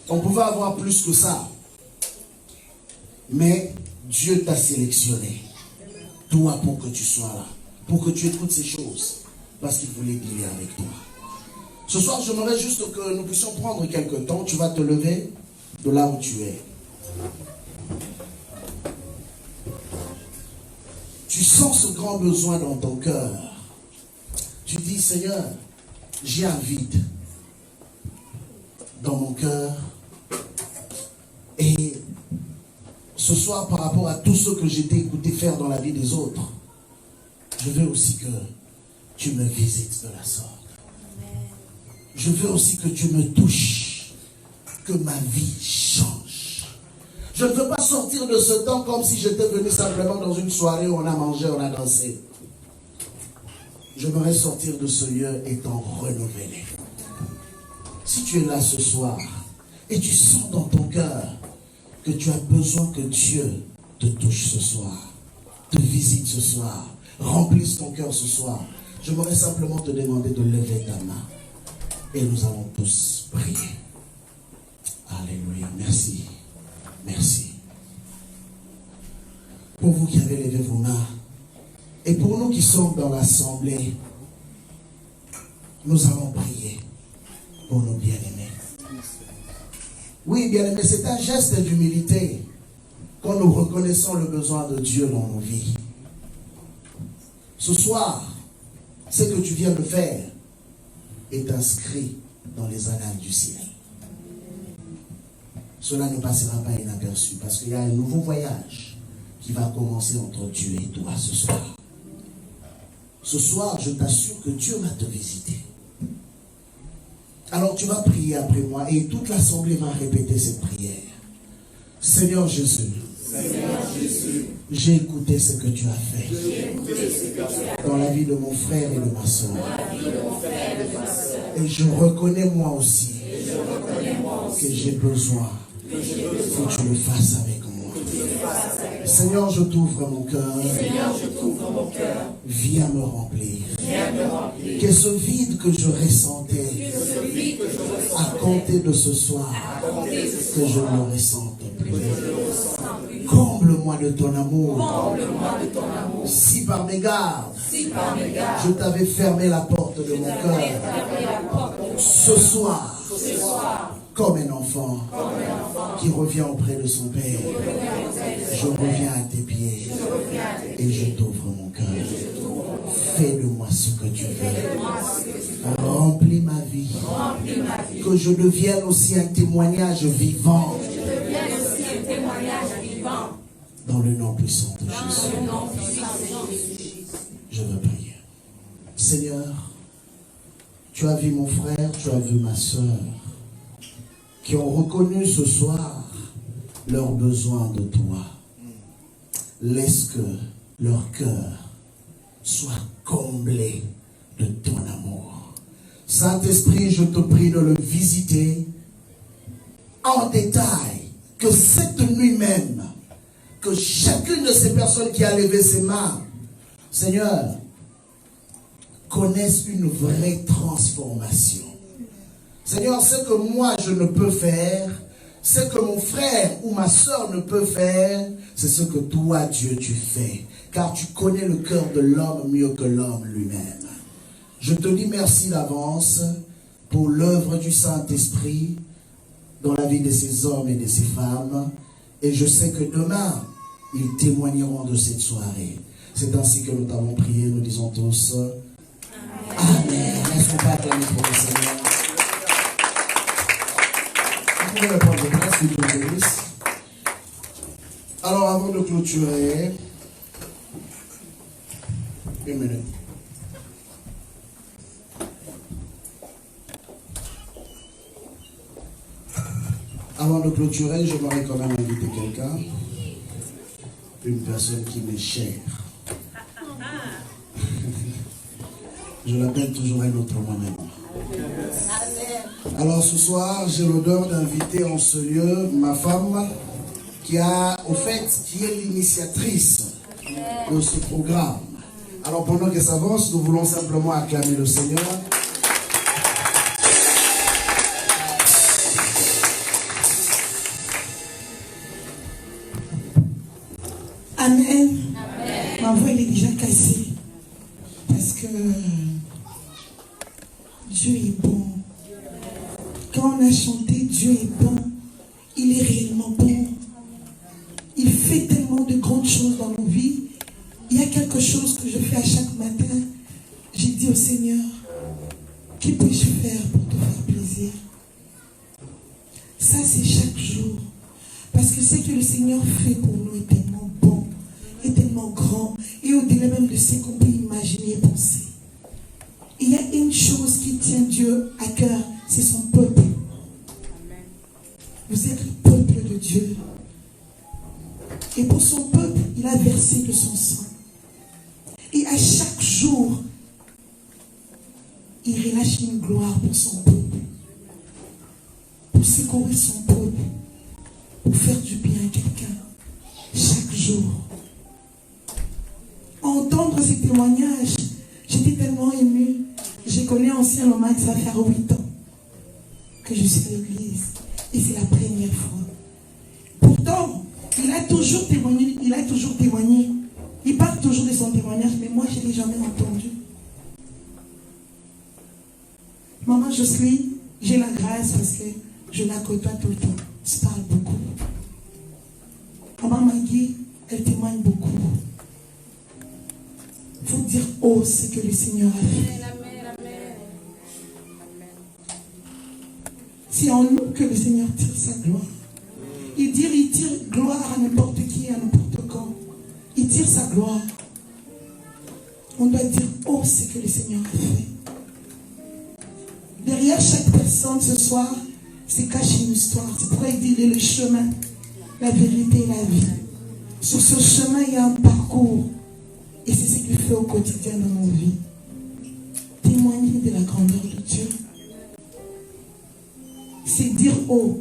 On pouvait avoir plus que ça. Mais Dieu t'a sélectionné. Toi, pour que tu sois là. Pour que tu écoutes ces choses. Parce qu'il voulait dealer avec toi. Ce soir, j'aimerais juste que nous puissions prendre quelques temps. Tu vas te lever de là où tu es. Tu sens ce grand besoin dans ton cœur. Tu dis, Seigneur, j'ai un vide dans mon cœur. Et ce soir, par rapport à tout ce que j'ai écouté faire dans la vie des autres, je veux aussi que tu me visites de la sorte. Je veux aussi que tu me touches, que ma vie change. Je ne veux pas sortir de ce temps comme si j'étais venu simplement dans une soirée où on a mangé, on a dansé. J'aimerais sortir de ce lieu étant renouvelé. Si tu es là ce soir et tu sens dans ton cœur que tu as besoin que Dieu te touche ce soir, te visite ce soir, remplisse ton cœur ce soir, j'aimerais simplement te demander de lever ta main et nous allons tous prier. Alléluia. Merci. Merci. Pour vous qui avez levé vos mains et pour nous qui sommes dans l'assemblée, nous allons prier pour nos bien-aimés. Oui, bien-aimés, c'est un geste d'humilité quand nous reconnaissons le besoin de Dieu dans nos vies. Ce soir, ce que tu viens de faire est inscrit dans les annales du ciel. Cela ne passera pas inaperçu parce qu'il y a un nouveau voyage qui va commencer entre Dieu et toi ce soir. Ce soir, je t'assure que Dieu va te visiter. Alors tu vas prier après moi et toute l'assemblée va répéter cette prière. Seigneur Jésus, j'ai écouté ce que tu as fait dans la vie de mon frère et de ma soeur. Et je reconnais moi aussi que j'ai besoin que tu le fasses avec moi. Seigneur, je t'ouvre mon cœur. Viens me remplir. Que ce vide que je ressentais à compter de ce soir, que je ne le ressente plus. Comble-moi de ton amour. Si par mes gardes, je t'avais fermé la porte de mon cœur, ce soir, comme un enfant qui revient auprès de son Père, je reviens à tes pieds et je t'ouvre mon cœur. Fais de moi ce que tu veux. Remplis ma vie. Que je devienne aussi un témoignage vivant. Dans le nom puissant de Jésus. Je veux prier. Seigneur, tu as vu mon frère, tu as vu ma soeur, qui ont reconnu ce soir leurs besoins de toi. Laisse que leur cœur soit comblé de ton amour. Saint-Esprit, je te prie de le visiter en détail, que cette nuit même, que chacune de ces personnes qui a levé ses mains, Seigneur, connaisse une vraie transformation. Seigneur, ce que moi je ne peux faire, ce que mon frère ou ma soeur ne peut faire, c'est ce que toi, Dieu, tu fais. Car tu connais le cœur de l'homme mieux que l'homme lui-même. Je te dis merci d'avance pour l'œuvre du Saint-Esprit dans la vie de ces hommes et de ces femmes. Et je sais que demain, ils témoigneront de cette soirée. C'est ainsi que nous t'avons prié, nous disons tous Amen. Est-ce qu'on peut acclamer pour le Seigneur? Vous pouvez répondre de place, s'il vous plaît. Alors, avant de clôturer, une minute. Avant de clôturer, j'aimerais quand même inviter quelqu'un, une personne qui m'est chère. Je l'appelle toujours un autre moi-même. Alors ce soir, j'ai l'honneur d'inviter en ce lieu ma femme qui est l'initiatrice de ce programme. Alors pendant que ça avance, nous voulons simplement acclamer le Seigneur. Amen. Ma voix elle est déjà cassée. Parce que Dieu est bon. Quand on a chanté Dieu est bon, il est réellement bon. Il fait tellement de grandes choses dans nos vies. Il y a quelque chose que je fais à chaque matin. J'ai dit au Seigneur, que puis-je faire pour te faire plaisir? Ça c'est chaque jour. Parce que ce que le Seigneur fait pour nous est tellement bon, est tellement grand, et au-delà même de ce qu'on peut imaginer et penser. Il y a une chose qui tient Dieu à cœur, c'est son peuple. Vous êtes le peuple de Dieu. Et pour son peuple, il a versé de son sang. Et à chaque jour, il relâche une gloire pour son peuple. Pour secourir son peuple. Pour faire du bien à quelqu'un. Chaque jour. Entendre ces témoignages, j'étais tellement émue. Je connais ancien Loma que ça va faire 8 ans que je suis à l'église. Et c'est la première fois. Pourtant, il a toujours témoigné. Il parle toujours de son témoignage, mais moi, je ne l'ai jamais entendu. Maman Jocelyne, j'ai la grâce parce que je la côtoie tout le temps. Je parle beaucoup. Maman Maggie, elle témoigne beaucoup. Il faut dire oh ce que le Seigneur a fait. C'est en nous que le Seigneur tire sa gloire. Il tire gloire à n'importe qui, à n'importe quand. dire sa gloire. On doit dire, oh, ce que le Seigneur a fait. Derrière chaque personne ce soir, se cache une histoire. C'est pourquoi il dit, il est le chemin, la vérité et la vie. Sur ce chemin, il y a un parcours. Et c'est ce qu'il fait au quotidien dans nos vies. Témoigner de la grandeur de Dieu. C'est dire oh,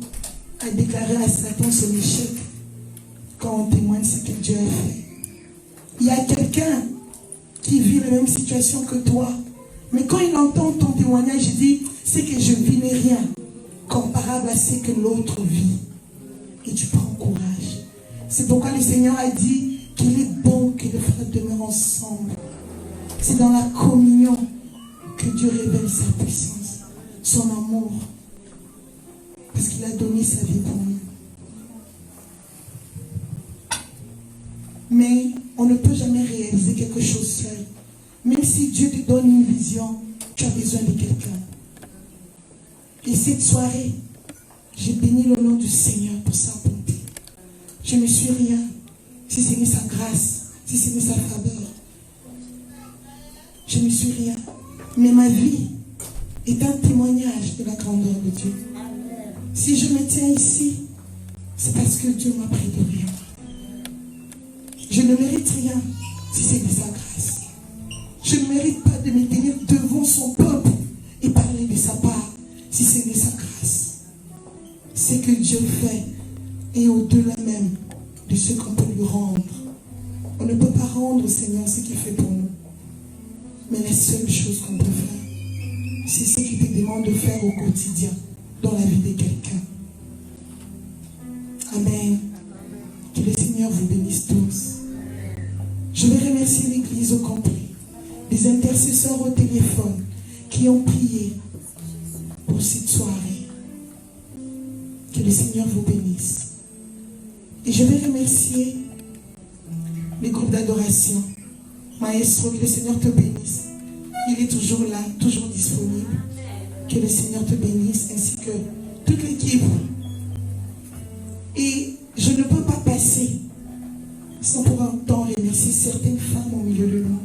à déclarer à Satan son échec quand on témoigne ce que Dieu a fait. Il y a quelqu'un qui vit la même situation que toi. Mais quand il entend ton témoignage, il dit, c'est que je vis n'est rien comparable à ce que l'autre vit. Et tu prends courage. C'est pourquoi le Seigneur a dit qu'il est bon que les frères demeurent ensemble. C'est dans la communion que Dieu révèle sa puissance, son amour. Parce qu'il a donné sa vie pour nous. Mais on ne peut jamais réaliser quelque chose seul. Même si Dieu te donne une vision, tu as besoin de quelqu'un. Et cette soirée, j'ai béni le nom du Seigneur pour sa bonté. Je ne suis rien si ce n'est sa grâce, si ce n'est sa faveur. Je ne suis rien. Mais ma vie est un témoignage de la grandeur de Dieu. Si je me tiens ici, c'est parce que Dieu m'a pris de rien. Je ne mérite rien si c'est de sa grâce. Je ne mérite pas de me tenir devant son peuple et parler de sa part si c'est de sa grâce. Ce que Dieu fait est au-delà même de ce qu'on peut lui rendre. On ne peut pas rendre au Seigneur ce qu'il fait pour nous. Mais la seule chose qu'on peut faire, c'est ce qu'il te demande de faire au quotidien dans la vie de quelqu'un. Amen. Que le Seigneur vous bénisse tous. Je vais remercier l'Église au complet, les intercesseurs au téléphone qui ont prié pour cette soirée. Que le Seigneur vous bénisse. Et je vais remercier les groupes d'adoration. Maestro, que le Seigneur te bénisse. Il est toujours là, toujours disponible. Que le Seigneur te bénisse, ainsi que toute l'équipe. Et je ne peux pas passer sans pour un temps remercier certaines femmes au milieu de nous.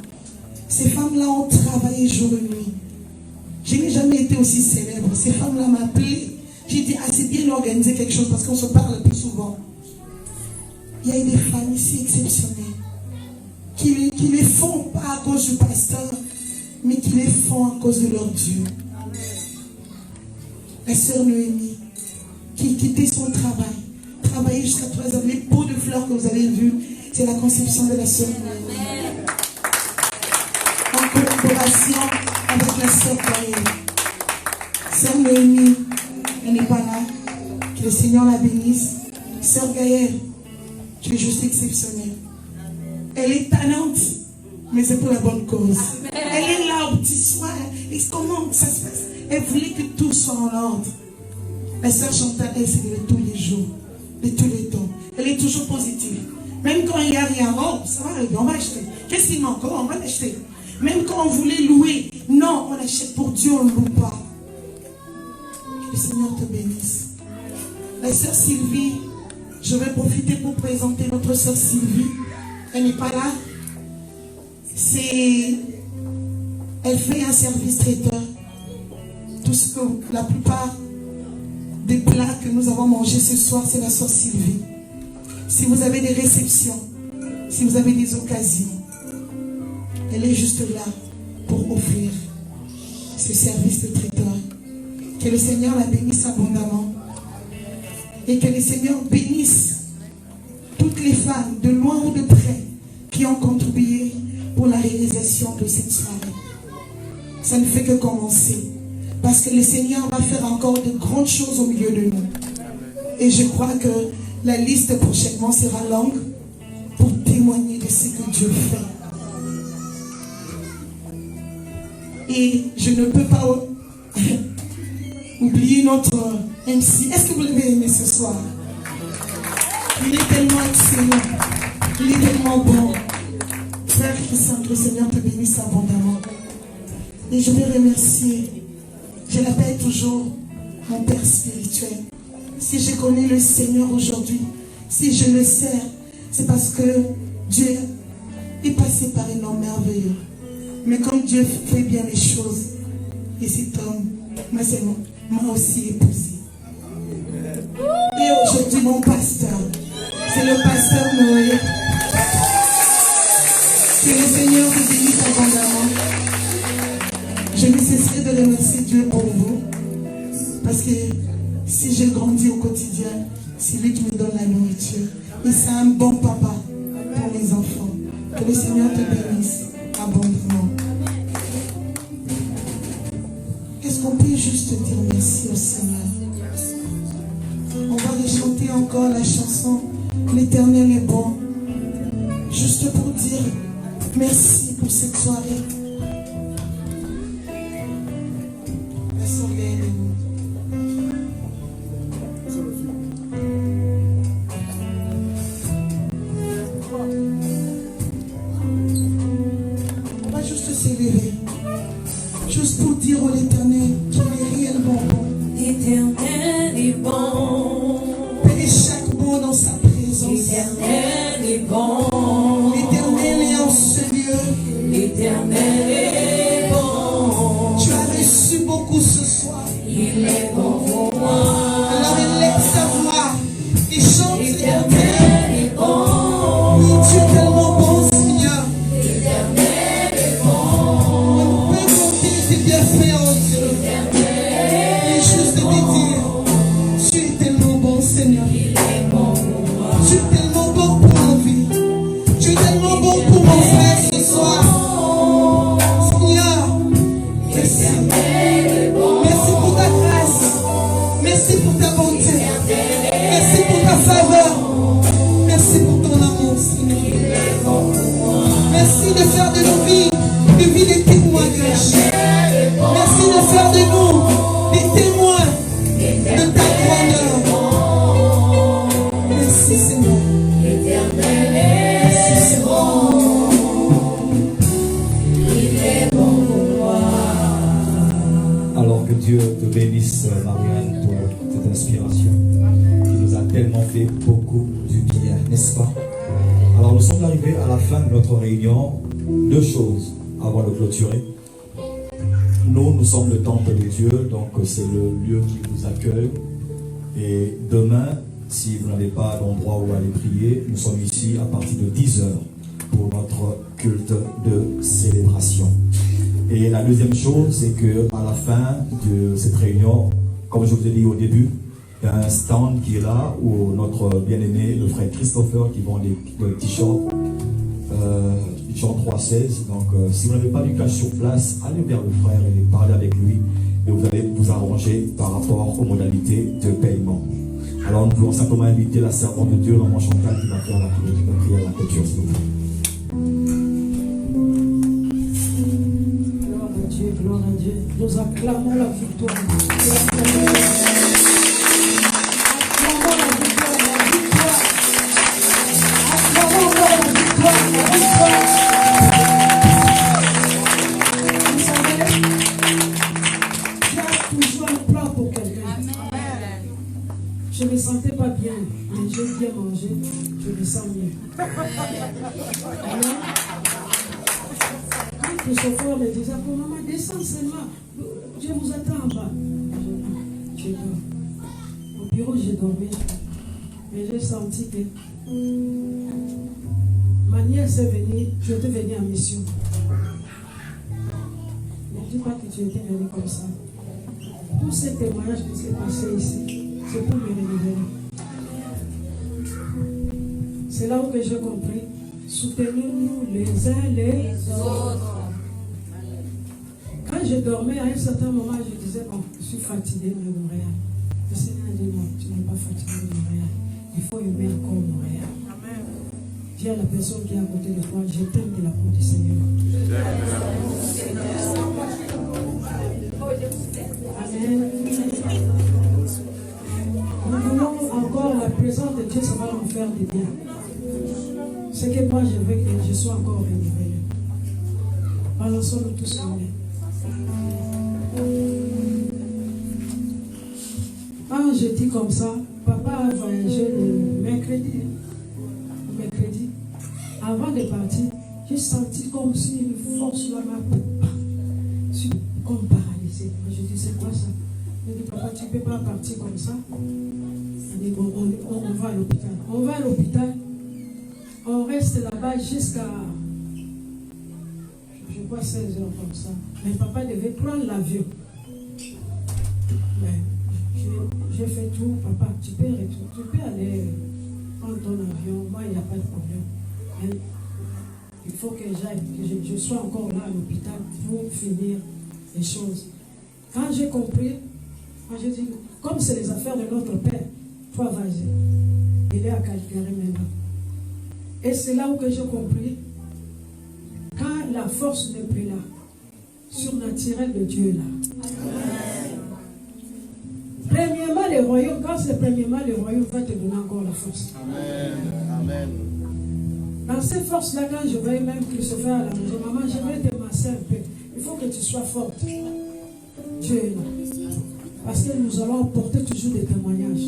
Ces femmes-là ont travaillé jour et nuit. Je n'ai jamais été aussi célèbre. Ces femmes-là m'appelaient. J'ai dit, ah, c'est bien d'organiser quelque chose parce qu'on se parle plus souvent. Il y a des femmes ici exceptionnelles qui les font pas à cause du pasteur, mais qui les font à cause de leur Dieu. La sœur Noémie, qui quittait son travail, travaillait jusqu'à 3 heures. Les pots de fleurs que vous avez vus, c'est la conception de la sœur Noémie. En collaboration avec la sœur Gaëlle. Sœur Noémie, elle n'est pas là. Que le Seigneur la bénisse. Sœur Gaëlle, tu es juste exceptionnelle. Elle est tannante, mais c'est pour la bonne cause. Elle est là au petit soir. Et comment ça se passe? Elle voulait que tout soit en ordre. La sœur Chantal, elle, c'est de tous les jours, de tous les temps. Elle est toujours positive. Même quand il n'y a rien, oh, ça va arriver, on va acheter. Qu'est-ce qu'il manque? Oh, on va l'acheter. Même quand on voulait louer, non, on achète pour Dieu, on ne loue pas. Que le Seigneur te bénisse. La sœur Sylvie, je vais profiter pour présenter notre sœur Sylvie. Elle n'est pas là. Elle fait un service traiteur. Tout ce que la plupart des plats que nous avons mangés ce soir, c'est la sœur Sylvie. Si vous avez des réceptions, si vous avez des occasions, elle est juste là pour offrir ce service de traiteur. Que le Seigneur la bénisse abondamment. Et que le Seigneur bénisse toutes les femmes, de loin ou de près, qui ont contribué pour la réalisation de cette soirée. Ça ne fait que commencer. Parce que le Seigneur va faire encore de grandes choses au milieu de nous. Et je crois que la liste prochainement sera longue pour témoigner de ce que Dieu fait. Et je ne peux pas oublier notre MC. Est-ce que vous l'avez aimé ce soir? Il est tellement excellent. Il est tellement bon. Frère Christian, que le Seigneur te bénisse abondamment. Et je vais remercier, je l'appelle toujours mon Père spirituel. Si je connais le Seigneur aujourd'hui, si je le sers, c'est parce que Dieu est passé par un homme merveilleux. Mais comme Dieu fait bien les choses, et cet homme m'a aussi épousé. Et aujourd'hui, mon pasteur, c'est le pasteur Noé. Que le Seigneur vous bénisse abondamment. Je ne cesserai de remercier Dieu pour vous. Parce que si j'ai grandi au quotidien, c'est lui qui me donne la nourriture. Et c'est un bon papa pour mes enfants. Que le Seigneur te bénisse abondamment. Est-ce qu'on peut juste dire merci au Seigneur? On va rechanter encore la chanson L'Éternel est bon. Juste pour dire merci pour cette soirée. On va juste s'élever. Juste pour dire à l'Éternel qu'il est réellement bon. L'Éternel est bon. Et chaque mot dans sa présence. L'Éternel est bon. L'Éternel est en ce lieu. L'Éternel est bon. Tu as reçu beaucoup ce soir. Il est bon pour moi. Alors élève ta voix et chante L'Éternel est bon. Oui, tu es tellement bon, Seigneur. L'Éternel est bon. On peut compter tes bienfaits en Dieu. Et juste de te dire, tu es tellement bon, Seigneur. Il est bon pour moi. Tu es tellement bon pour ma vie. Tu es tellement bon pour mon frère ce soir. Seigneur, merci. Merci pour ta grâce. Merci pour ta bonté. Merci pour ta faveur. Merci pour ton amour, Seigneur. Merci de faire de nos vies des vies de témoignages. Merci de faire de nous des témoins de ta grandeur. Merci, Seigneur. Merci, Seigneur. Alors que Dieu te bénisse, Marianne, pour cette inspiration qui nous a tellement fait beaucoup du bien, n'est-ce pas? Alors nous sommes arrivés à la fin de notre réunion. Deux choses avant de clôturer. Nous sommes le temple de Dieu, donc c'est le lieu qui vous accueille. Et demain, si vous n'avez pas d'endroit où aller prier, nous sommes ici à partir de 10h pour notre culte de célébration. Et la deuxième chose, c'est que à la fin de cette réunion, comme je vous ai dit au début, il y a un stand qui est là où notre bien-aimé, le frère Christopher, qui vend des t-shirts, t-shirt 316. Donc, si vous n'avez pas du cash sur place, allez vers le frère et parlez avec lui. Et vous allez vous arranger par rapport aux modalités de paiement. Alors, nous pouvons simplement inviter la servante de Dieu, maman Chantal, qui va faire la prière à la clôture, s'il vous plaît. Gloire à Dieu. Nous acclamons la victoire. Acclamons la victoire, la victoire. Acclamons la victoire, la victoire. Vous savez, Dieu a toujours un plan pour quelqu'un. Je ne me sentais pas bien, mais j'ai bien mangé, je me sens mieux. Amen. Le chauffeur me disait, pour maman, descends seulement. Dieu vous attend en bas. Je dors. Au bureau, j'ai dormi. Mais j'ai senti que ma nièce est venue, je étais venue en mission. Ne dis pas que tu étais venue comme ça. Tous ces témoignages qui s'est passé ici, c'est pour me révéler. C'est là où j'ai compris. Soutenons-nous les uns les autres. Quand je dormais, à un certain moment, je disais, bon, je suis fatigué, mais Montréal. Le Seigneur a dit, non, tu n'es pas fatigué de Montréal. Il faut aimer encore Montréal. Amen. Dis à la personne qui est à côté de toi, je t'aime de la part du Seigneur. Amen. Nous voulons encore la présence de Dieu, ça va nous faire du bien. C'est que moi, je veux que je sois encore renouvelé. Balançons-nous tous en main. Un jeudi comme ça, papa a voyagé le mercredi. Avant de partir, j'ai senti comme si une force là m'a comme paralysée. Je dis, c'est quoi ça? Je dis, papa, tu ne peux pas partir comme ça. Il dit, bon, on va à l'hôpital. On va à l'hôpital. On reste là-bas jusqu'à, je crois, 16 heures comme ça. Mais papa devait prendre l'avion. Mais j'ai fait tout. Papa, tu peux aller prendre ton avion. Moi, il n'y a pas de problème. Mais il faut que j'aille, que je sois encore là à l'hôpital pour finir les choses. Quand j'ai compris, moi j'ai dit, comme c'est les affaires de notre père, toi vas-y. Il est à Calgary maintenant. Et c'est là où que j'ai compris, quand la force n'est plus là, surnaturelle de Dieu est là. Premièrement, le royaume, quand c'est premièrement, le royaume va te donner encore la force. Amen. Amen. Dans ces forces-là, quand je voyais même Christopher à la maison, maman, j'aimerais te masser un peu. Il faut que tu sois forte. Dieu est là. Parce que nous allons apporter toujours des témoignages.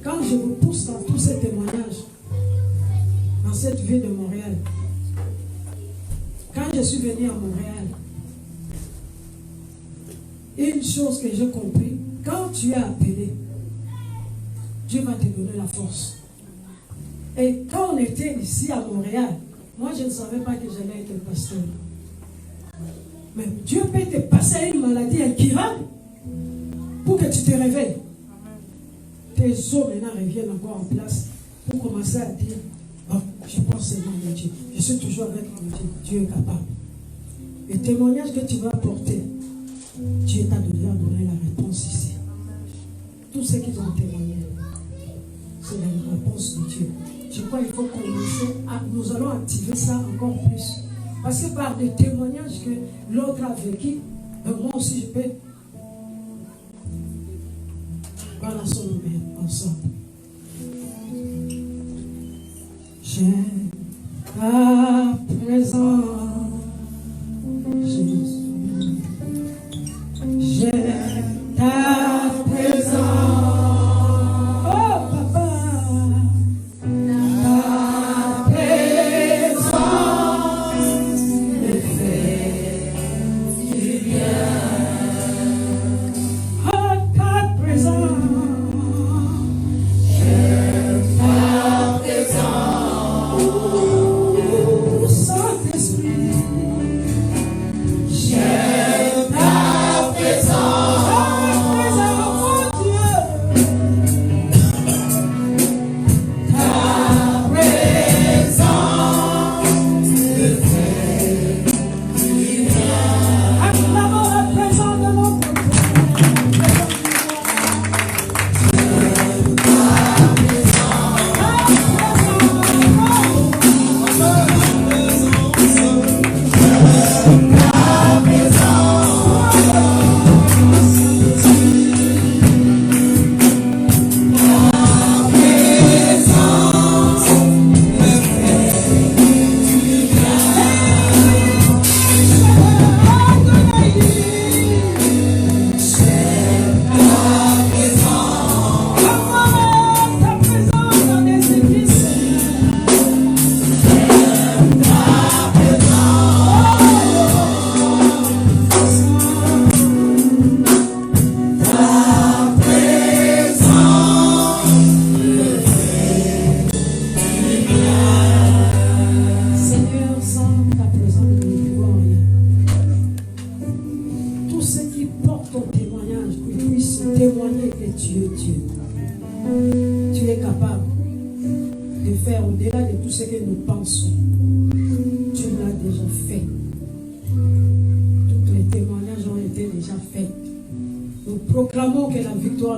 Quand je vous pousse dans tous ces témoignages, dans cette ville de Montréal, quand je suis venu à Montréal, une chose que j'ai compris, quand tu es appelé, Dieu va te donner la force. Et quand on était ici à Montréal, moi je ne savais pas que j'allais être pasteur. Mais Dieu peut te passer une maladie incurable pour que tu te réveilles. Tes os maintenant reviennent encore en place pour commencer à dire, bon, je pense seulement à Dieu. Je suis toujours avec mon Dieu. Dieu est capable. Le témoignage que tu vas apporter, Dieu t'a déjà donné la réponse ici. Tous ceux qui ont témoigné, c'est la réponse de Dieu. Je crois qu'il faut commencer à, nous allons activer ça encore plus. Parce que par des témoignages que l'autre a vécu, moi aussi je peux. Voilà son nom ensemble. J'aime ta présence, Jésus. J'aime ta présence. Oh papa. Ta présence me fait du bien. Oh ta présence.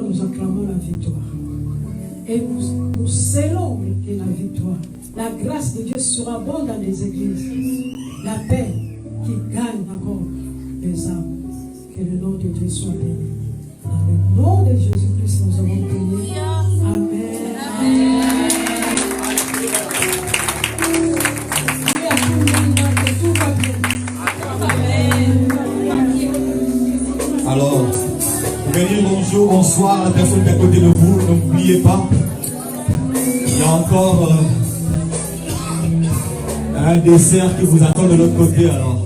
Nous acclamons la victoire. Et nous scellons la victoire. La grâce de Dieu sera bonne dans les églises. La paix qui gagne encore les âmes. Que le nom de Dieu soit béni. Dans le nom de Jésus-Christ, nous avons prié. Amen. Amen. Alors, vous venez bonjour, bonsoir à la personne qui est à côté de vous. N'oubliez pas, il y a encore un dessert qui vous attend de l'autre côté alors.